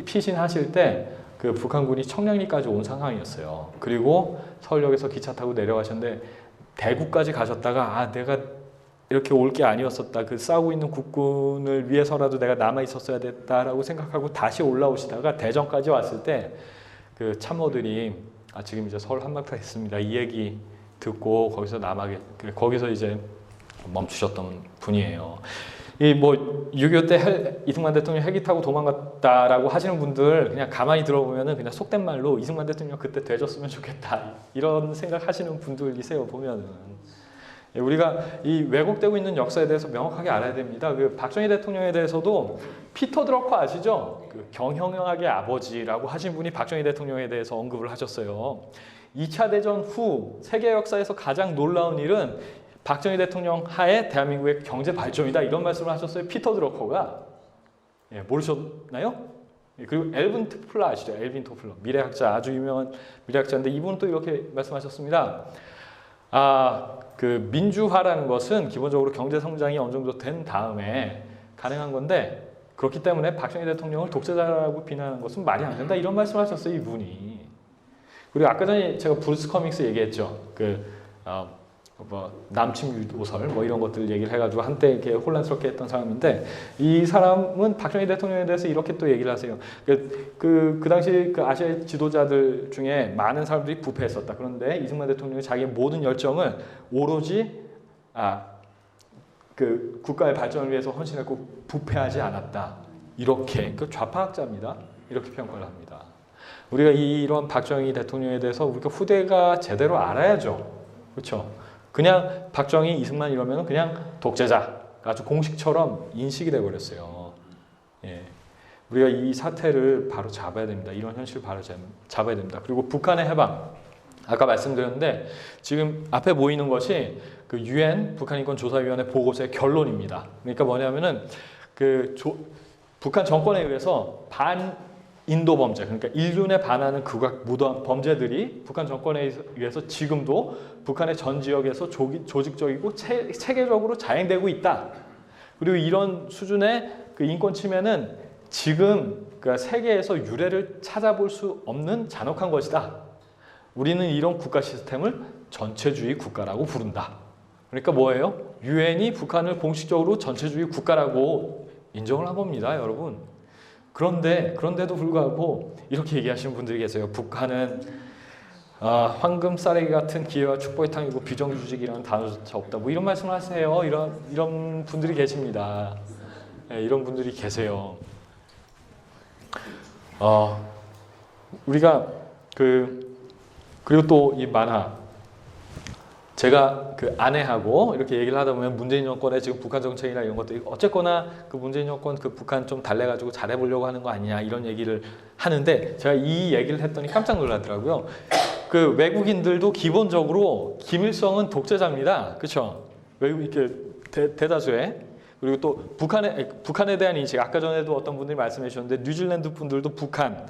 피신하실 때 그 북한군이 청량리까지 온 상황이었어요. 그리고 서울역에서 기차 타고 내려가셨는데 대구까지 가셨다가 내가 이렇게 올 게 아니었었다. 그 싸우고 있는 국군을 위해서라도 내가 남아 있었어야 됐다라고 생각하고 다시 올라오시다가 대전까지 왔을 때 그 참모들이 지금 이제 서울 한바탕 했습니다. 이 얘기 듣고 거기서 이제 멈추셨던 분이에요. 이 뭐 6.25 때 이승만 대통령 헬기 타고 도망갔다라고 하시는 분들 그냥 가만히 들어보면은 그냥 속된 말로 이승만 대통령 그때 되줬으면 좋겠다 이런 생각하시는 분들이세요. 보면은 우리가 이 왜곡되고 있는 역사에 대해서 명확하게 알아야 됩니다. 그 박정희 대통령에 대해서도 피터 드러커 아시죠? 그 경형학의 아버지라고 하신 분이 박정희 대통령에 대해서 언급을 하셨어요. 2차 대전 후 세계 역사에서 가장 놀라운 일은 박정희 대통령 하에 대한민국의 경제 발전이다 이런 말씀을 하셨어요. 피터 드러커가. 예, 모르셨나요? 예, 그리고 엘빈 토플러 아시죠? 엘빈 토플러 미래학자 아주 유명한 미래학자인데 이분은 또 이렇게 말씀하셨습니다. 그 민주화라는 것은 기본적으로 경제 성장이 어느 정도 된 다음에 가능한 건데 그렇기 때문에 박정희 대통령을 독재자라고 비난하는 것은 말이 안 된다 이런 말씀을 하셨어요. 이분이. 그리고 아까 전에 제가 브루스 커밍스 얘기했죠. 남침 유도설 뭐 이런 것들 얘기를 해가지고 한때 이렇게 혼란스럽게 했던 사람인데 이 사람은 박정희 대통령에 대해서 이렇게 또 얘기를 하세요. 그 당시 그 아시아 지도자들 중에 많은 사람들이 부패했었다. 그런데 이승만 대통령이 자기의 모든 열정을 오로지 그 국가의 발전을 위해서 헌신했고 부패하지 않았다. 이렇게 그 좌파학자입니다. 이렇게 평가를 합니다. 우리가 이런 박정희 대통령에 대해서 우리가 후대가 제대로 알아야죠. 그렇죠? 그냥 박정희, 이승만 이러면 그냥 독재자, 아주 공식처럼 인식이 돼버렸어요. 예. 우리가 이 사태를 바로 잡아야 됩니다. 이런 현실을 바로 잡아야 됩니다. 그리고 북한의 해방, 아까 말씀드렸는데 지금 앞에 보이는 것이 그 UN 북한인권조사위원회 보고서의 결론입니다. 그러니까 뭐냐면은 북한 정권에 의해서 인도 범죄, 그러니까 인륜에 반하는 극악 무도한 범죄들이 북한 정권에 의해서 지금도 북한의 전 지역에서 조직적이고 체계적으로 자행되고 있다. 그리고 이런 수준의 그 인권 침해는 지금 그러니까 세계에서 유례를 찾아볼 수 없는 잔혹한 것이다. 우리는 이런 국가 시스템을 전체주의 국가라고 부른다. 그러니까 뭐예요? 유엔이 북한을 공식적으로 전체주의 국가라고 인정을 한 겁니다, 여러분. 그런데도 불구하고 이렇게 얘기하시는 분들이 계세요. 북한은 황금 쌀래기 같은 기회와 축복의 땅이고 비정규직이라는 단어조차 없다. 뭐 이런 말씀을 하세요. 이런 분들이 계십니다. 네, 이런 분들이 계세요. 우리가 그리고 또 이 만화 제가 그 아내하고 이렇게 얘기를 하다 보면 문재인 정권의 지금 북한 정책이나 이런 것들이 어쨌거나 그 문재인 정권 그 북한 좀 달래가지고 잘해보려고 하는 거 아니냐 이런 얘기를 하는데 제가 이 얘기를 했더니 깜짝 놀라더라고요. 그 외국인들도 기본적으로 김일성은 독재자입니다. 그렇죠? 외국 이렇게 대다수의 그리고 또 북한에 대한 인식 아까 전에도 어떤 분들이 말씀해 주셨는데 뉴질랜드 분들도 북한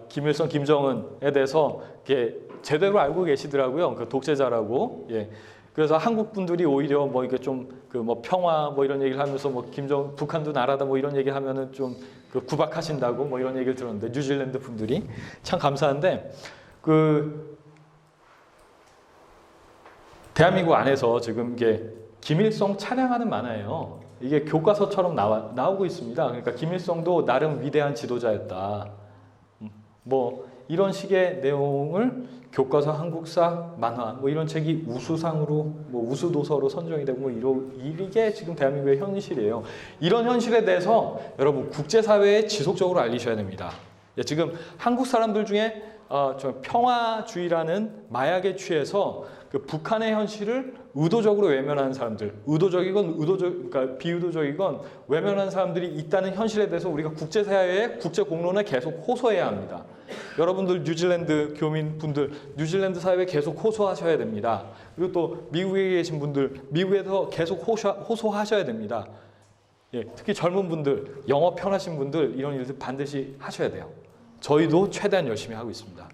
김일성 김정은에 대해서 이렇게 제대로 알고 계시더라고요. 그 독재자라고. 예. 그래서 한국 분들이 오히려 뭐 이게 좀 그 뭐 평화 뭐 이런 얘기를 하면서 뭐 북한도 나라다 뭐 이런 얘기를 하면은 좀 그 구박하신다고 뭐 이런 얘기를 들었는데 뉴질랜드 분들이 참 감사한데 대한민국 안에서 지금 이게 김일성 찬양하는 만화예요. 이게 교과서처럼 나오고 있습니다. 그러니까 김일성도 나름 위대한 지도자였다. 뭐 이런 식의 내용을 교과서 한국사 만화 뭐 이런 책이 우수상으로 뭐 우수도서로 선정이 되고 뭐 이게 지금 대한민국의 현실이에요. 이런 현실에 대해서 여러분 국제사회에 지속적으로 알리셔야 됩니다. 예, 지금 한국 사람들 중에 저 평화주의라는 마약에 취해서 그 북한의 현실을 의도적으로 외면하는 사람들, 의도적이건 그러니까 비의도적이건 외면하는 사람들이 있다는 현실에 대해서 우리가 국제사회에 국제 공론에 계속 호소해야 합니다. 여러분들 뉴질랜드 교민분들, 뉴질랜드 사회에 계속 호소하셔야 됩니다. 그리고 또 미국에 계신 분들, 미국에서 계속 호소하셔야 됩니다. 예, 특히 젊은 분들, 영어 편하신 분들 이런 일들 반드시 하셔야 돼요. 저희도 최대한 열심히 하고 있습니다.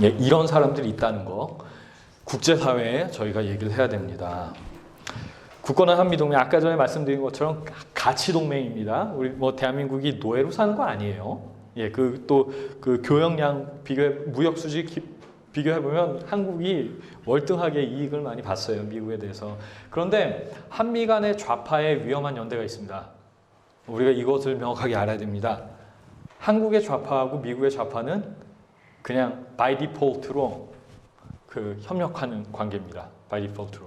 예, 이런 사람들이 있다는 거 국제사회에 저희가 얘기를 해야 됩니다. 굳건한 한미동맹, 아까 전에 말씀드린 것처럼 가치동맹입니다. 우리 뭐 대한민국이 노예로 사는 거 아니에요. 예, 그 교역량 무역 수지 비교해 보면 한국이 월등하게 이익을 많이 봤어요. 미국에 대해서. 그런데 한미 간의 좌파의 위험한 연대가 있습니다. 우리가 이것을 명확하게 알아야 됩니다. 한국의 좌파하고 미국의 좌파는 그냥 by default로 그 협력하는 관계입니다. by default로.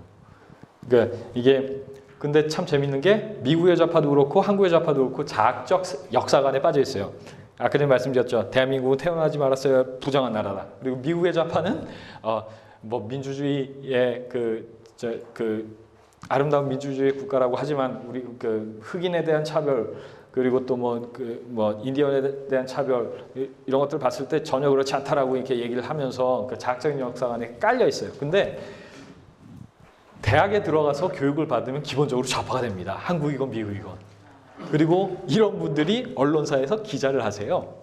그러니까 이게 근데 참 재밌는 게 미국의 좌파도 그렇고 한국의 좌파도 그렇고 자학적 역사관에 빠져 있어요. 아까 전에 말씀드렸죠. 대한민국은 태어나지 말았어요. 부정한 나라다. 그리고 미국의 좌파는 뭐 민주주의의 그 아름다운 민주주의 국가라고 하지만 우리 그 흑인에 대한 차별 그리고 또 뭐 인디언에 대한 차별 이런 것들 봤을 때 전혀 그렇지 않다라고 이렇게 얘기를 하면서 그 자학적인 역사관에 깔려 있어요. 근데 대학에 들어가서 교육을 받으면 기본적으로 좌파가 됩니다. 한국이건 미국이건. 그리고 이런 분들이 언론사에서 기자를 하세요.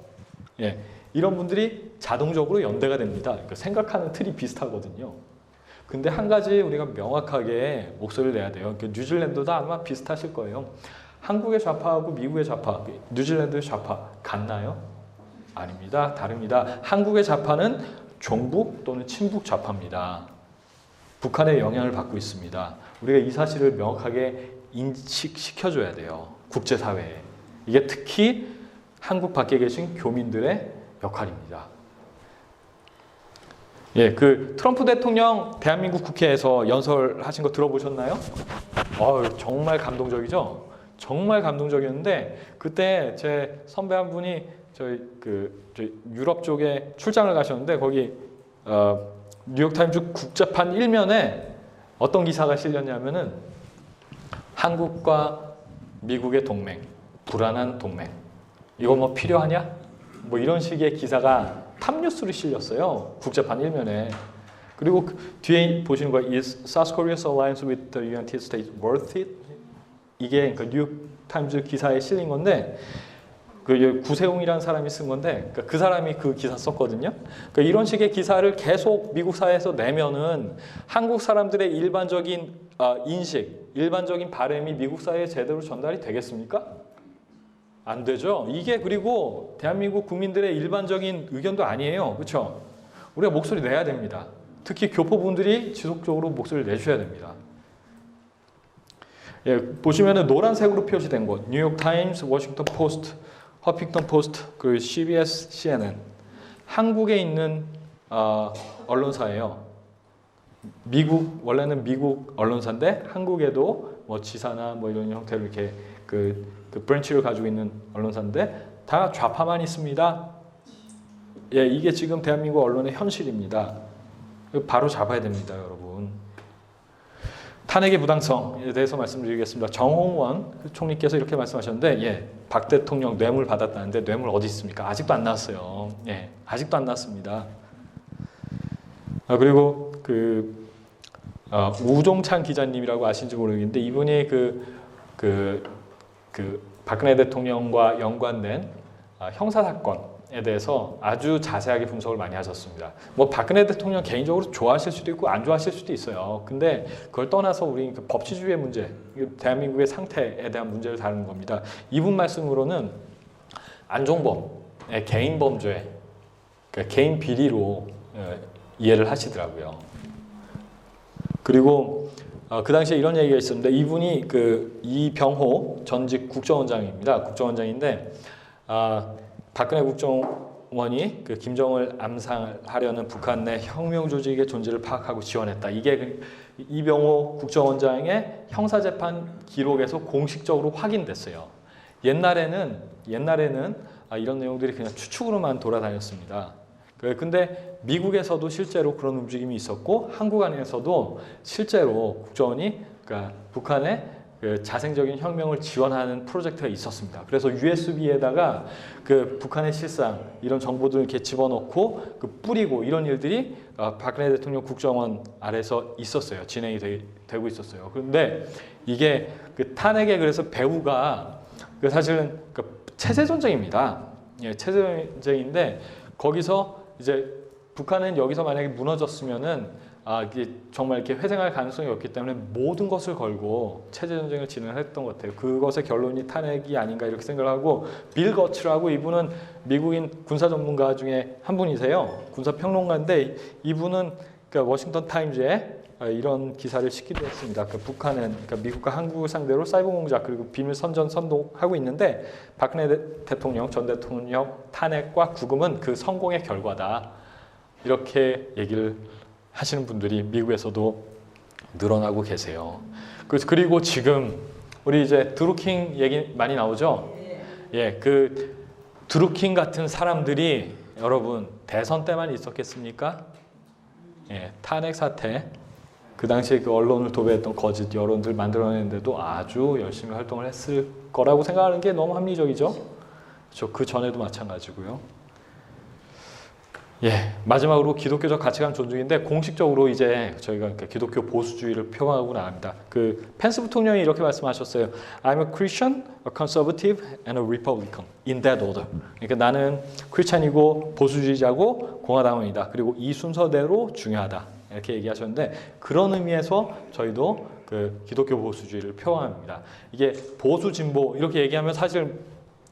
예, 이런 분들이 자동적으로 연대가 됩니다. 그러니까 생각하는 틀이 비슷하거든요. 근데 한 가지 우리가 명확하게 목소리를 내야 돼요. 그러니까 뉴질랜드도 아마 비슷하실 거예요. 한국의 좌파하고 미국의 좌파, 뉴질랜드의 좌파 같나요? 아닙니다. 다릅니다. 한국의 좌파는 종북 또는 친북 좌파입니다. 북한의 영향을 받고 있습니다. 우리가 이 사실을 명확하게 인식시켜줘야 돼요. 국제사회에. 이게 특히 한국 밖에 계신 교민들의 역할입니다. 예, 그 트럼프 대통령 대한민국 국회에서 연설하신 거 들어보셨나요? 정말 감동적이죠? 정말 감동적이었는데 그때 제 선배 한 분이 저희 유럽 쪽에 출장을 가셨는데 거기 뉴욕타임즈 국제판 1면에 어떤 기사가 실렸냐면은 한국과 미국의 동맹, 불안한 동맹. 이거 뭐 필요하냐? 뭐 이런 식의 기사가 탑뉴스로 실렸어요. 국제판 1면에. 그리고 뒤에 보시는 거 Is South Korea's alliance with the United States worth it? 이게 그 뉴욕타임즈 기사에 실린 건데 그 구세웅이라는 사람이 쓴 건데 그 사람이 그 기사 썼거든요. 그러니까 이런 식의 기사를 계속 미국 사회에서 내면은 한국 사람들의 일반적인 인식, 일반적인 바람이 미국 사회에 제대로 전달이 되겠습니까? 안 되죠. 이게 그리고 대한민국 국민들의 일반적인 의견도 아니에요. 그렇죠? 우리가 목소리 내야 됩니다. 특히 교포분들이 지속적으로 목소리를 내셔야 됩니다. 예, 보시면은 노란색으로 표시된 곳, 뉴욕 타임스, 워싱턴 포스트, 허핑턴 포스트, 그리고 CBS, CNN, 한국에 있는 언론사예요. 원래는 미국 언론사인데 한국에도 뭐 지사나 뭐 이런 형태로 이렇게 그 브랜치를 가지고 있는 언론사인데 다 좌파만 있습니다. 예, 이게 지금 대한민국 언론의 현실입니다. 바로 잡아야 됩니다, 여러분. 탄핵의 부당성에 대해서 말씀드리겠습니다. 정홍원 총리께서 이렇게 말씀하셨는데, 예, 박 대통령 뇌물 받았다는데 뇌물 어디 있습니까? 아직도 안 나왔어요. 예, 아직도 안 나왔습니다. 그리고 우종찬 기자님이라고 아신지 모르겠는데 이분이 박근혜 대통령과 연관된 형사 사건에 대해서 아주 자세하게 분석을 많이 하셨습니다. 뭐 박근혜 대통령 개인적으로 좋아하실 수도 있고 안 좋아하실 수도 있어요. 근데 그걸 떠나서 우리 법치주의의 문제, 대한민국의 상태에 대한 문제를 다루는 겁니다. 이분 말씀으로는 안종범의 개인 범죄, 그러니까 개인 비리로 이해를 하시더라고요. 그리고 그 당시에 이런 얘기가 있었는데 이분이 이병호 전직 국정원장입니다. 국정원장인데 박근혜 국정원이 그 김정을 암살하려는 북한 내 혁명 조직의 존재를 파악하고 지원했다. 이게 이병호 국정원장의 형사재판 기록에서 공식적으로 확인됐어요. 옛날에는 이런 내용들이 그냥 추측으로만 돌아다녔습니다. 근데 미국에서도 실제로 그런 움직임이 있었고 한국 안에서도 실제로 국정원이 그러니까 북한의 그 자생적인 혁명을 지원하는 프로젝트가 있었습니다. 그래서 USB에다가 그 북한의 실상 이런 정보들을 이렇게 집어넣고 그 뿌리고 이런 일들이 박근혜 대통령 국정원 아래서 있었어요. 진행이 되고 있었어요. 그런데 이게 그 탄핵의 그래서 배후가 그 사실은 그 체제 전쟁입니다. 예, 체제 전쟁인데 거기서 이제 북한은 여기서 만약에 무너졌으면은 이게 정말 이렇게 회생할 가능성이 없기 때문에 모든 것을 걸고 체제 전쟁을 진행했던 것 같아요. 그것의 결론이 탄핵이 아닌가 이렇게 생각을 하고 빌 거츠라고 이분은 미국인 군사 전문가 중에 한 분이세요. 군사 평론가인데 이분은 그러니까 워싱턴 타임즈에 이런 기사를 싣기도 했습니다. 북한은 미국과 한국을 상대로 사이버 공작 그리고 비밀 선전 선동하고 있는데 박근혜 대통령 전 대통령 탄핵과 구금은 그 성공의 결과다. 이렇게 얘기를 하시는 분들이 미국에서도 늘어나고 계세요. 그리고 지금 우리 이제 드루킹 얘기 많이 나오죠. 예, 그 드루킹 같은 사람들이 여러분 대선 때만 있었겠습니까? 예, 탄핵 사태. 그 당시에 그 언론을 도배했던 거짓 여론들 만들어내는데도 아주 열심히 활동을 했을 거라고 생각하는 게 너무 합리적이죠. 그렇죠. 그 전에도 마찬가지고요. 예, 마지막으로 기독교적 가치관 존중인데 공식적으로 이제 저희가 기독교 보수주의를 표방하고 나갑니다. 그 펜스 부통령이 이렇게 말씀하셨어요. I'm a Christian, a conservative, and a Republican in that order. 그러니까 나는 크리스찬이고 보수주의자고 공화당원이다. 그리고 이 순서대로 중요하다. 이렇게 얘기하셨는데 그런 의미에서 저희도 그 기독교 보수주의를 표방합니다. 이게 보수 진보 이렇게 얘기하면 사실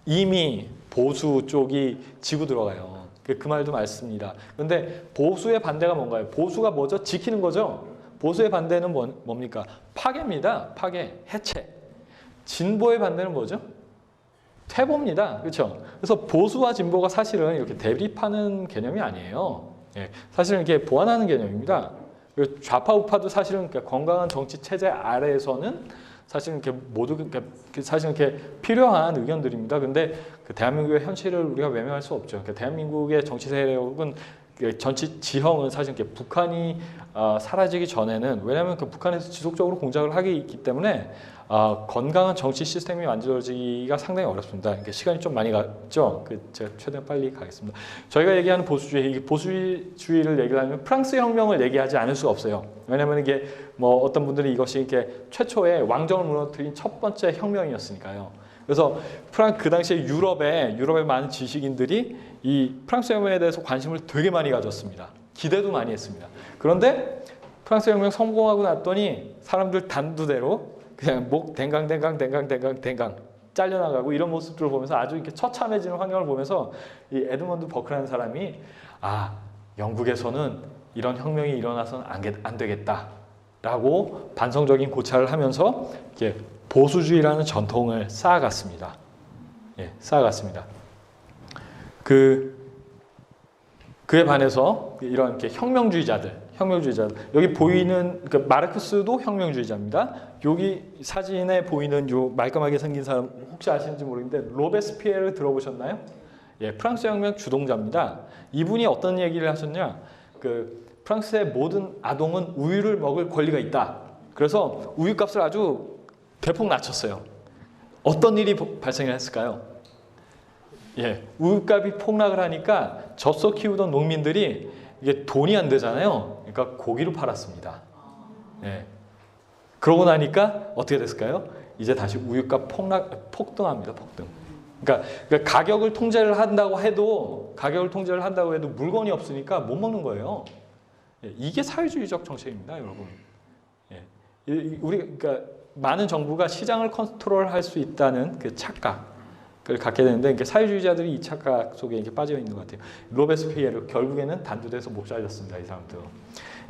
이미 보수 쪽이 지고 들어가요. 그 말도 맞습니다. 그런데 보수의 반대가 뭔가요? 보수가 뭐죠? 지키는 거죠. 보수의 반대는 뭡니까? 파괴입니다. 파괴, 해체. 진보의 반대는 뭐죠? 퇴보입니다. 그렇죠? 그래서 보수와 진보가 사실은 이렇게 대립하는 개념이 아니에요. 예, 사실은 이렇게 보완하는 개념입니다. 좌파 우파도 사실은 건강한 정치 체제 아래에서는 사실은 이렇게 모두 사실은 이렇게 필요한 의견들입니다. 근데 그 대한민국의 현실을 우리가 외면할 수 없죠. 그러니까 대한민국의 정치 세력은 정치 지형은 사실 이렇게 북한이 사라지기 전에는 왜냐하면 그 북한에서 지속적으로 공작을 하기 있기 때문에 건강한 정치 시스템이 만들어지기가 상당히 어렵습니다. 그러니까 시간이 좀 많이 갔죠. 제가 최대한 빨리 가겠습니다. 저희가 얘기하는 보수주의를 얘기하면 프랑스 혁명을 얘기하지 않을 수가 없어요. 왜냐하면 이게 뭐 어떤 분들이 이것이 이렇게 최초의 왕정을 무너뜨린 첫 번째 혁명이었으니까요. 그래서 그 당시에 유럽의 많은 지식인들이 이 프랑스 혁명에 대해서 관심을 되게 많이 가졌습니다. 기대도 많이 했습니다. 그런데 프랑스 혁명 성공하고 났더니 사람들 단두대로 그냥 목 댕강 잘려나가고 이런 모습들을 보면서 아주 이렇게 처참해지는 환경을 보면서 이 에드먼드 버크라는 사람이 영국에서는 이런 혁명이 일어나서는 안 되겠다라고 반성적인 고찰을 하면서 이렇게 보수주의라는 전통을 쌓아갔습니다. 예, 쌓아갔습니다. 그에 반해서 이런 이렇게 혁명주의자들 여기 보이는 마르크스도 혁명주의자입니다. 여기 사진에 보이는 요 말끔하게 생긴 사람 혹시 아시는지 모르겠는데 로베스피에르 들어보셨나요? 예, 프랑스 혁명 주동자입니다. 이분이 어떤 얘기를 하셨냐? 프랑스의 모든 아동은 우유를 먹을 권리가 있다. 그래서 우유값을 아주 대폭 낮췄어요. 어떤 일이 발생했을까요? 예, 우유값이 폭락을 하니까 젖소 키우던 농민들이 이게 돈이 안 되잖아요. 그러니까 고기를 팔았습니다. 예. 그러고 나니까 어떻게 됐을까요? 이제 다시 우유값 폭등합니다. 폭등. 그러니까 가격을 통제를 한다고 해도 물건이 없으니까 못 먹는 거예요. 예. 이게 사회주의적 정책입니다, 여러분. 예. 그러니까 많은 정부가 시장을 컨트롤할 수 있다는 그 착각을 갖게 되는데 사회주의자들이 이 착각 속에 이렇게 빠져 있는 것 같아요. 로베스피에르 결국에는 단두대에서 목 잘렸습니다. 이 사람들.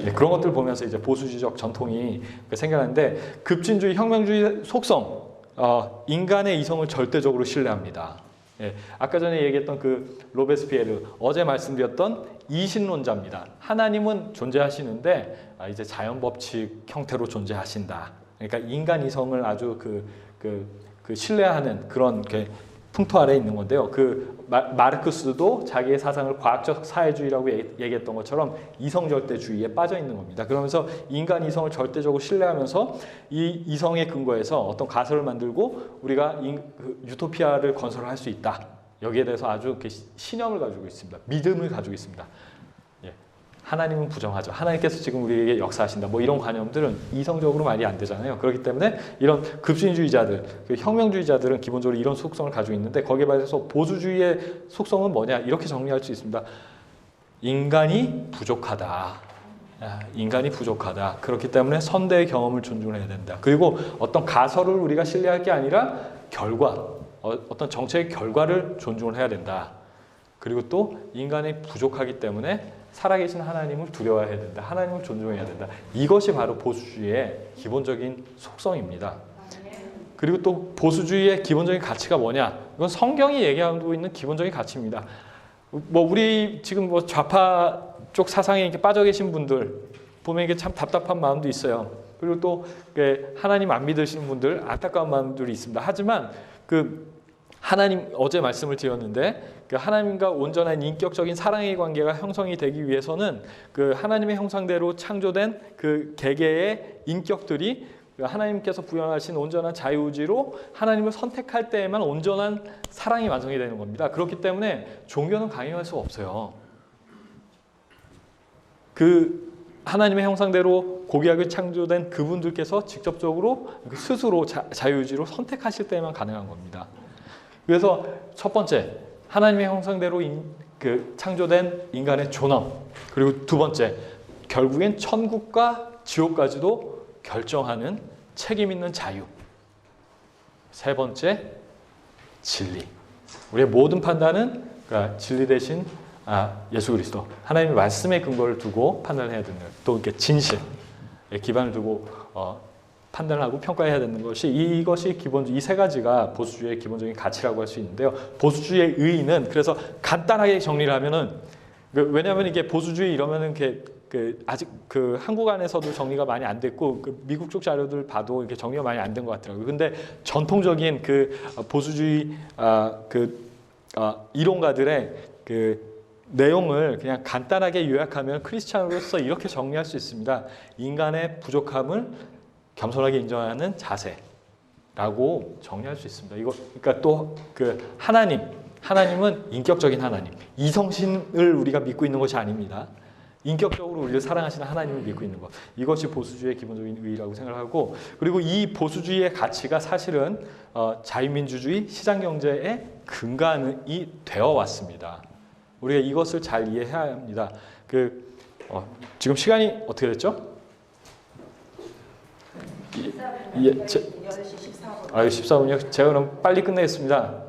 네, 그런 것들 보면서 이제 보수주의적 전통이 생겨났는데 급진주의, 혁명주의 속성, 인간의 이성을 절대적으로 신뢰합니다. 예, 아까 전에 얘기했던 그 로베스피에르, 어제 말씀드렸던 이신론자입니다. 하나님은 존재하시는데 이제 자연 법칙 형태로 존재하신다. 그러니까 인간 이성을 아주 그 신뢰하는 그런 풍토 아래에 있는 건데요. 그 마르크스도 자기의 사상을 과학적 사회주의라고 얘기했던 것처럼 이성 절대주의에 빠져 있는 겁니다. 그러면서 인간 이성을 절대적으로 신뢰하면서 이 이성의 근거에서 어떤 가설을 만들고 우리가 유토피아를 건설할 수 있다. 여기에 대해서 아주 신념을 가지고 있습니다. 믿음을 가지고 있습니다. 예. 하나님은 부정하죠. 하나님께서 지금 우리에게 역사하신다. 뭐 이런 관념들은 이성적으로 말이 안 되잖아요. 그렇기 때문에 이런 급진주의자들, 혁명주의자들은 기본적으로 이런 속성을 가지고 있는데 거기에 반해서 보수주의의 속성은 뭐냐? 이렇게 정리할 수 있습니다. 인간이 부족하다. 인간이 부족하다. 그렇기 때문에 선대의 경험을 존중해야 된다. 그리고 어떤 가설을 우리가 신뢰할 게 아니라 결과, 어떤 정책의 결과를 존중을 해야 된다. 그리고 또 인간이 부족하기 때문에 살아계신 하나님을 두려워해야 된다. 하나님을 존중해야 된다. 이것이 바로 보수주의의 기본적인 속성입니다. 그리고 또 보수주의의 기본적인 가치가 뭐냐? 이건 성경이 얘기하고 있는 기본적인 가치입니다. 뭐 우리 지금 뭐 좌파 쪽 사상에 이렇게 빠져 계신 분들 보면 이게 참 답답한 마음도 있어요. 그리고 또 하나님 안 믿으시는 분들 안타까운 마음들이 있습니다. 하지만 하나님 어제 말씀을 드렸는데 그 하나님과 온전한 인격적인 사랑의 관계가 형성이 되기 위해서는 그 하나님의 형상대로 창조된 그 개개의 인격들이 하나님께서 부여하신 온전한 자유의지로 하나님을 선택할 때에만 온전한 사랑이 완성이 되는 겁니다. 그렇기 때문에 종교는 강요할 수 없어요. 그 하나님의 형상대로 고귀하게 창조된 그분들께서 직접적으로 스스로 자유의지로 선택하실 때에만 가능한 겁니다. 그래서 첫 번째, 하나님의 형상대로 창조된 인간의 존엄. 그리고 두 번째, 결국엔 천국과 지옥까지도 결정하는 책임 있는 자유. 세 번째, 진리. 우리의 모든 판단은 그러니까 진리 대신 예수 그리스도, 하나님의 말씀의 근거를 두고 판단을 해야 되는 거예요. 또 이렇게 진실에 기반을 두고 판단을 하고 평가해야 되는 것이 이것이 이 세 가지가 보수주의의 기본적인 가치라고 할 수 있는데요. 보수주의의 의의는 그래서 간단하게 정리를 하면은 왜냐하면 이게 보수주의 이러면은 아직 한국 안에서도 정리가 많이 안 됐고 미국 쪽 자료들 봐도 이렇게 정리가 많이 안 된 것 같더라고요. 근데 전통적인 보수주의 이론가들의 내용을 그냥 간단하게 요약하면 크리스찬으로서 이렇게 정리할 수 있습니다. 인간의 부족함을 겸손하게 인정하는 자세라고 정리할 수 있습니다. 그러니까 또 하나님은 인격적인 하나님, 이성신을 우리가 믿고 있는 것이 아닙니다. 인격적으로 우리를 사랑하시는 하나님을 믿고 있는 것. 이것이 보수주의의 기본적인 의의라고 생각하고, 그리고 이 보수주의의 가치가 사실은 자유민주주의, 시장경제의 근간이 되어 왔습니다. 우리가 이것을 잘 이해해야 합니다. 지금 시간이 어떻게 됐죠? 10시 14분. 14분이요? 제가 그럼 빨리 끝내겠습니다.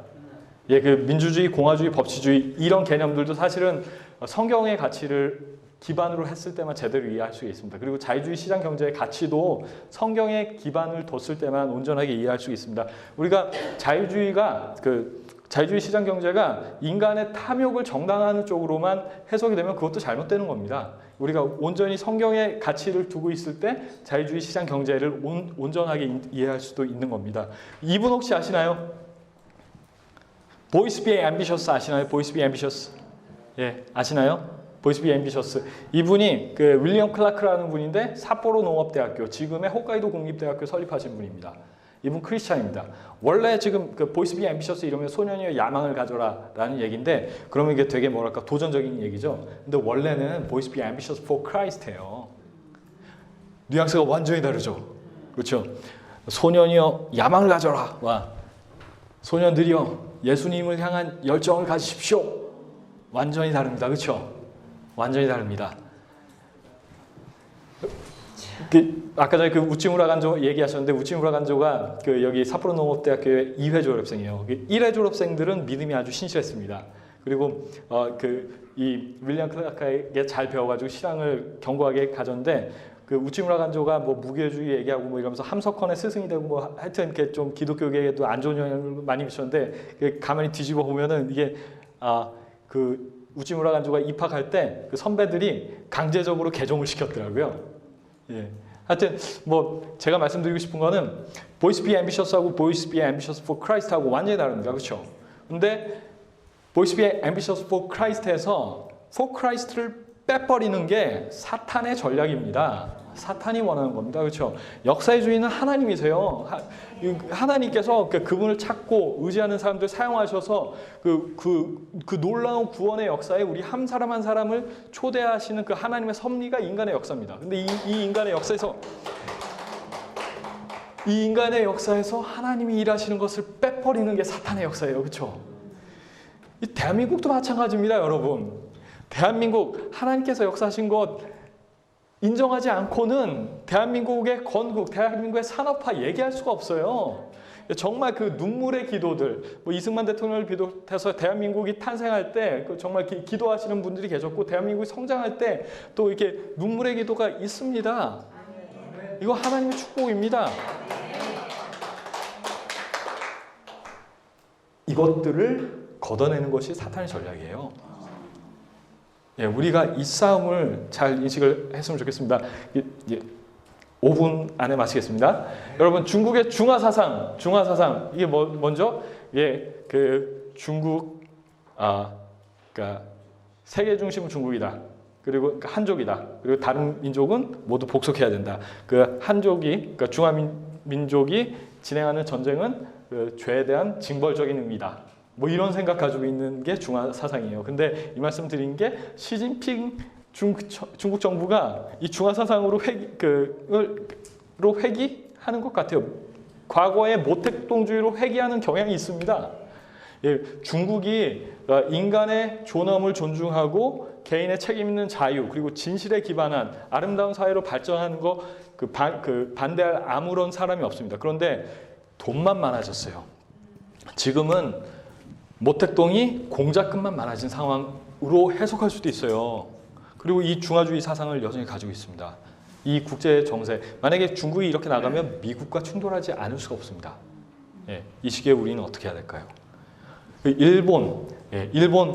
민주주의, 공화주의, 법치주의 이런 개념들도 사실은 성경의 가치를 기반으로 했을 때만 제대로 이해할 수 있습니다. 그리고 자유주의 시장 경제의 가치도 성경의 기반을 뒀을 때만 온전하게 이해할 수 있습니다. 우리가 자유주의 시장 경제가 인간의 탐욕을 정당화하는 쪽으로만 해석이 되면 그것도 잘못되는 겁니다. 우리가 온전히 성경의 가치를 두고 있을 때 자유주의 시장 경제를 온전하게 이해할 수도 있는 겁니다. 이분 혹시 아시나요? 보이스 비 앰비셔스 아시나요? 보이스 비 앰비셔스. 예, 아시나요? 보이스 비 앰비셔스. 이분이 윌리엄 클라크라는 분인데 삿포로 농업대학교, 지금의 홋카이도 국립대학교 설립하신 분입니다. 이분 크리스찬입니다. 원래 지금 보이스 비 앰비셔스 이러면 소년이여 야망을 가져라라는 얘기인데 그러면 이게 되게 뭐랄까 도전적인 얘기죠. 근데 원래는 보이스 비 앰비셔스 for Christ예요. 뉘앙스가 완전히 다르죠. 그렇죠? 소년이여 야망을 가져라. 와. 소년들이여 예수님을 향한 열정을 가지십시오. 완전히 다릅니다. 그렇죠? 완전히 다릅니다. 아까 전에 우치무라 간조 얘기하셨는데 우치무라 간조가 여기 삿포로 농업대학교의 2회 졸업생이에요. 1회 졸업생들은 믿음이 아주 신실했습니다. 그리고 이 윌리엄 클라크에게 잘 배워가지고 신앙을 견고하게 가졌는데 그 우찌무라 간조가 뭐 무교주의 얘기하고 뭐 이러면서 함석헌의 스승이 되고 뭐 하여튼 이렇게 좀 기독교계에도 안 좋은 영향을 많이 미쳤는데 가만히 뒤집어 보면은 이게 그 우찌무라 간조가 입학할 때 그 선배들이 강제적으로 개종을 시켰더라고요. 예. 하여튼 뭐 제가 말씀드리고 싶은 거는 보이스 비 앰비셔스하고 보이스 비 앰비셔스 포 크라이스트하고 완전히 다릅니다. 그렇죠? 근데 보이스 비 앰비셔스 포 크라이스트에서 포 크라이스트를 빼버리는 게 사탄의 전략입니다. 사탄이 원하는 겁니다. 그렇죠? 역사의 주인은 하나님이세요. 하나님께서 그분을 찾고 의지하는 사람들 사용하셔서 그 놀라운 구원의 역사에 우리 한 사람 한 사람을 초대하시는 그 하나님의 섭리가 인간의 역사입니다. 근데 이 인간의 역사에서 하나님이 일하시는 것을 빼버리는 게 사탄의 역사예요. 그렇죠? 이 대한민국도 마찬가지입니다, 여러분. 대한민국 하나님께서 역사하신 것 인정하지 않고는 대한민국의 건국, 대한민국의 산업화 얘기할 수가 없어요. 정말 그 눈물의 기도들, 뭐 이승만 대통령을 비롯해서 대한민국이 탄생할 때 정말 기도하시는 분들이 계셨고 대한민국이 성장할 때 또 이렇게 눈물의 기도가 있습니다. 이거 하나님의 축복입니다. 이것들을 걷어내는 것이 사탄의 전략이에요. 예, 우리가 이 싸움을 잘 인식을 했으면 좋겠습니다. 5분 안에 마치겠습니다. 여러분, 중국의 중화사상 이게 먼저 그 중국 그러니까 세계 중심은 중국이다. 그리고 한족이다. 그리고 다른 민족은 모두 복속해야 된다. 그 한족이 그러니까 중화민족이 진행하는 전쟁은 그 죄에 대한 징벌적인 의미다. 뭐 이런 생각 가지고 있는 게 중화 사상이에요. 근데 이 말씀 드린 게 시진핑 중국 정부가 이 중화 사상으로 회귀하는 것 같아요. 과거의 모택동주의로 회귀하는 경향이 있습니다. 예, 중국이 인간의 존엄을 존중하고 개인의 책임 있는 자유 그리고 진실에 기반한 아름다운 사회로 발전하는 거 반대할 아무런 사람이 없습니다. 그런데 돈만 많아졌어요. 지금은 모택동이 공작금만 많아진 상황으로 해석할 수도 있어요. 그리고 이 중화주의 사상을 여전히 가지고 있습니다. 이 국제 정세, 만약에 중국이 이렇게 나가면 미국과 충돌하지 않을 수가 없습니다. 예, 이 시기에 우리는 어떻게 해야 될까요? 일본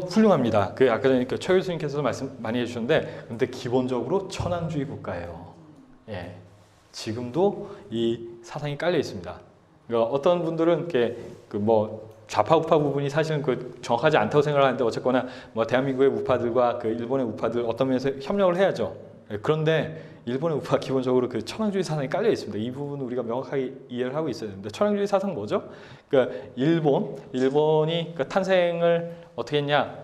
훌륭합니다. 아까 전에 최 교수님께서 말씀 많이 해주셨는데, 근데 기본적으로 천황주의 국가예요. 예, 지금도 이 사상이 깔려 있습니다. 그러니까 어떤 분들은 이렇게 좌파 우파 부분이 사실은 정확하지 않다고 생각하는데 어쨌거나 뭐 대한민국의 우파들과 그 일본의 우파들 어떤 면에서 협력을 해야죠. 그런데 일본의 우파 기본적으로 그 천황주의 사상이 깔려 있습니다. 이 부분은 우리가 명확하게 이해를 하고 있어야 됩니다. 천황주의 사상 뭐죠? 그러니까 일본이 그 탄생을 어떻게 했냐?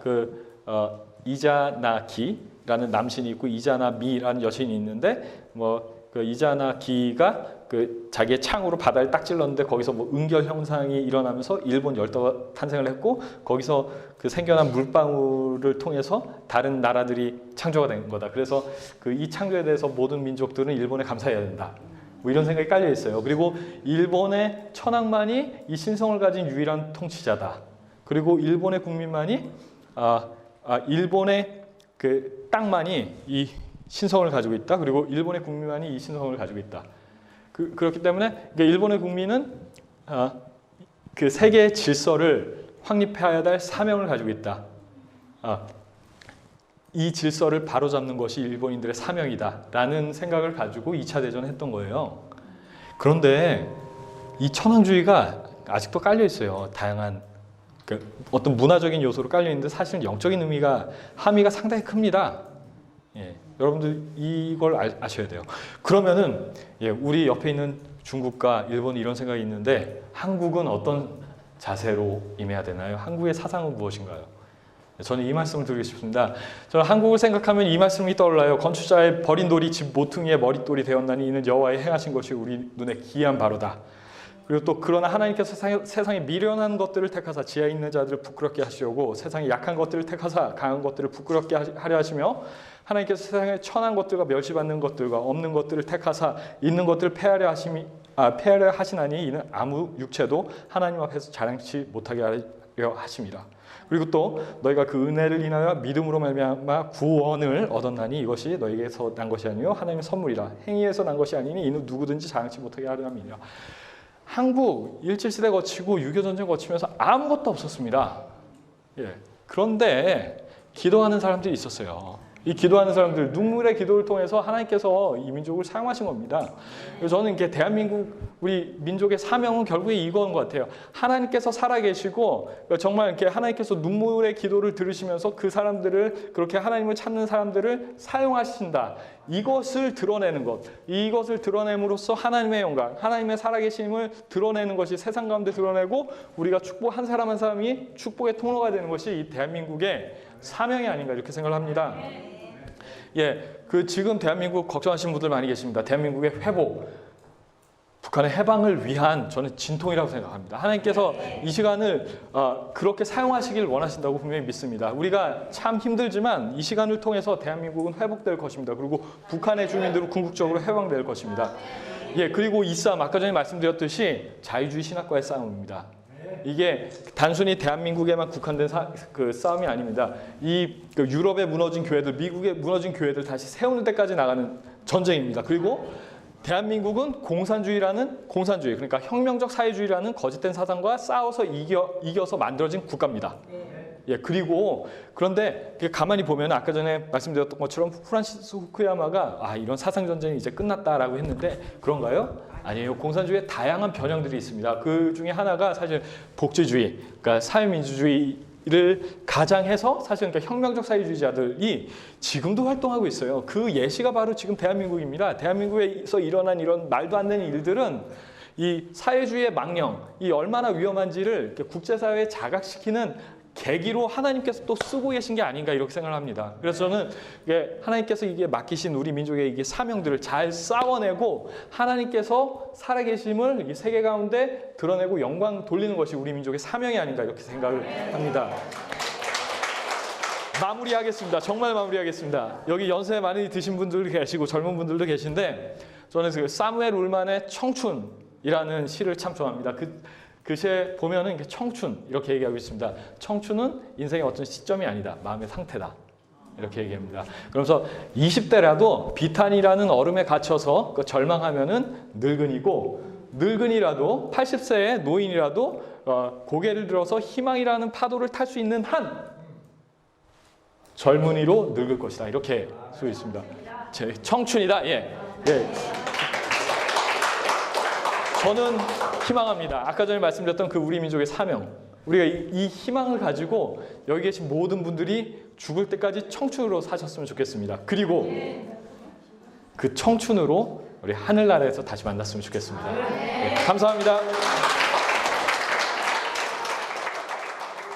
이자나기라는 남신이 있고 이자나미라는 여신이 있는데 이자나기가 자기의 창으로 바다를 딱 찔렀는데 거기서 은결 현상이 일어나면서 일본 열도가 탄생을 했고 거기서 그 생겨난 물방울을 통해서 다른 나라들이 창조가 된 거다. 그래서 이 창조에 대해서 모든 민족들은 일본에 감사해야 된다. 뭐 이런 생각이 깔려 있어요. 그리고 일본의 천황만이 이 신성을 가진 유일한 통치자다. 그리고 일본의 국민만이 일본의 그 땅만이 이 신성을 가지고 있다. 그리고 일본의 국민만이 이 신성을 가지고 있다. 그렇기 때문에 일본의 국민은 그 세계의 질서를 확립해야 될 사명을 가지고 있다. 이 질서를 바로잡는 것이 일본인들의 사명이다라는 생각을 가지고 2차 대전을 했던 거예요. 그런데 이 천황주의가 아직도 깔려 있어요. 다양한 어떤 문화적인 요소로 깔려 있는데 사실은 영적인 함의가 상당히 큽니다. 예, 여러분들 이걸 아셔야 돼요. 그러면은 우리 옆에 있는 중국과 일본이 이런 생각이 있는데 한국은 어떤 자세로 임해야 되나요? 한국의 사상은 무엇인가요? 저는 이 말씀을 드리고 싶습니다. 저는 한국을 생각하면 이 말씀이 떠올라요. 건축자의 버린 돌이 집 모퉁이의 머릿돌이 되었나니 이는 여호와의 행하신 것이 우리 눈에 기이한 바로다. 그리고 또 그러나 하나님께서 세상에 미련한 것들을 택하사 지하에 있는 자들을 부끄럽게 하시려고 세상에 약한 것들을 택하사 강한 것들을 부끄럽게 하려 하시며 하나님께서 세상에 천한 것들과 멸시받는 것들과 없는 것들을 택하사 있는 것들을 폐하려 하시나니 이는 아무 육체도 하나님 앞에서 자랑치 못하게 하심이라. 그리고 또 너희가 그 은혜를 인하여 믿음으로 말미암아 구원을 얻었나니 이것이 너희에게서 난 것이 아니요 하나님의 선물이라. 행위에서 난 것이 아니니 이는 누구든지 자랑치 못하게 하려 함이니라. 한국 일제시대 거치고 6.25 전쟁 거치면서 아무것도 없었습니다. 예. 그런데 기도하는 사람들이 있었어요. 이 기도하는 사람들, 눈물의 기도를 통해서 하나님께서 이 민족을 사용하신 겁니다. 그래서 저는 이게 대한민국 우리 민족의 사명은 결국에 이거인 것 같아요. 하나님께서 살아계시고 정말 이렇게 하나님께서 눈물의 기도를 들으시면서 그 사람들을 그렇게 하나님을 찾는 사람들을 사용하신다. 이것을 드러내는 것, 이것을 드러냄으로써 하나님의 영광, 하나님의 살아계심을 드러내는 것이 세상 가운데 드러내고 우리가 축복 한 사람 한 사람이 축복의 통로가 되는 것이 이 대한민국의 사명이 아닌가 이렇게 생각을 합니다. 예, 그 지금 대한민국 걱정하시는 분들 많이 계십니다. 대한민국의 회복, 북한의 해방을 위한 저는 진통이라고 생각합니다. 하나님께서 이 시간을 그렇게 사용하시길 원하신다고 분명히 믿습니다. 우리가 참 힘들지만 이 시간을 통해서 대한민국은 회복될 것입니다. 그리고 북한의 주민들은 궁극적으로 해방될 것입니다. 예, 그리고 이 싸움 아까 전에 말씀드렸듯이 자유주의 신학과의 싸움입니다. 이게 단순히 대한민국에만 국한된 그 싸움이 아닙니다. 그 유럽에 무너진 교회들, 미국에 무너진 교회들 다시 세우는 데까지 나가는 전쟁입니다. 그리고 대한민국은 공산주의, 그러니까 혁명적 사회주의라는 거짓된 사상과 싸워서 이겨서 만들어진 국가입니다. 예, 그런데 가만히 보면 아까 전에 말씀드렸던 것처럼 프란시스 후쿠야마가 이런 사상 전쟁이 이제 끝났다라고 했는데 그런가요? 아니에요. 공산주의의 다양한 변형들이 있습니다. 그 중에 하나가 사실 복지주의, 그러니까 사회민주주의를 가장해서 사실 그러니까 혁명적 사회주의자들이 지금도 활동하고 있어요. 그 예시가 바로 지금 대한민국입니다. 대한민국에서 일어난 이런 말도 안 되는 일들은 이 사회주의의 망령, 이 얼마나 위험한지를 국제사회에 자각시키는 계기로 하나님께서 또 쓰고 계신 게 아닌가 이렇게 생각을 합니다. 그래서 저는 하나님께서 이게 맡기신 우리 민족의 이게 사명들을 잘 싸워내고 하나님께서 살아계심을 이 세계 가운데 드러내고 영광 돌리는 것이 우리 민족의 사명이 아닌가 이렇게 생각을 합니다. 마무리하겠습니다. 정말 마무리하겠습니다. 여기 연세 많이 드신 분들도 계시고 젊은 분들도 계신데 저는 그 사무엘 울만의 청춘이라는 시를 참 좋아합니다. 그 시에 보면은 청춘 이렇게 얘기하고 있습니다. 청춘은 인생의 어떤 시점이 아니다. 마음의 상태다. 이렇게 얘기합니다. 그러면서 20대라도 비탄이라는 얼음에 갇혀서 절망하면은 늙은이고 늙은이라도 80세의 노인이라도 고개를 들어서 희망이라는 파도를 탈 수 있는 한 젊은이로 늙을 것이다. 이렇게 쓰고 있습니다. 청춘이다. 예. 저는 희망합니다. 아까 전에 말씀드렸던 그 우리 민족의 사명. 우리가 이 희망을 가지고 여기 계신 모든 분들이 죽을 때까지 청춘으로 사셨으면 좋겠습니다. 그리고 그 청춘으로 우리 하늘나라에서 다시 만났으면 좋겠습니다. 네, 감사합니다.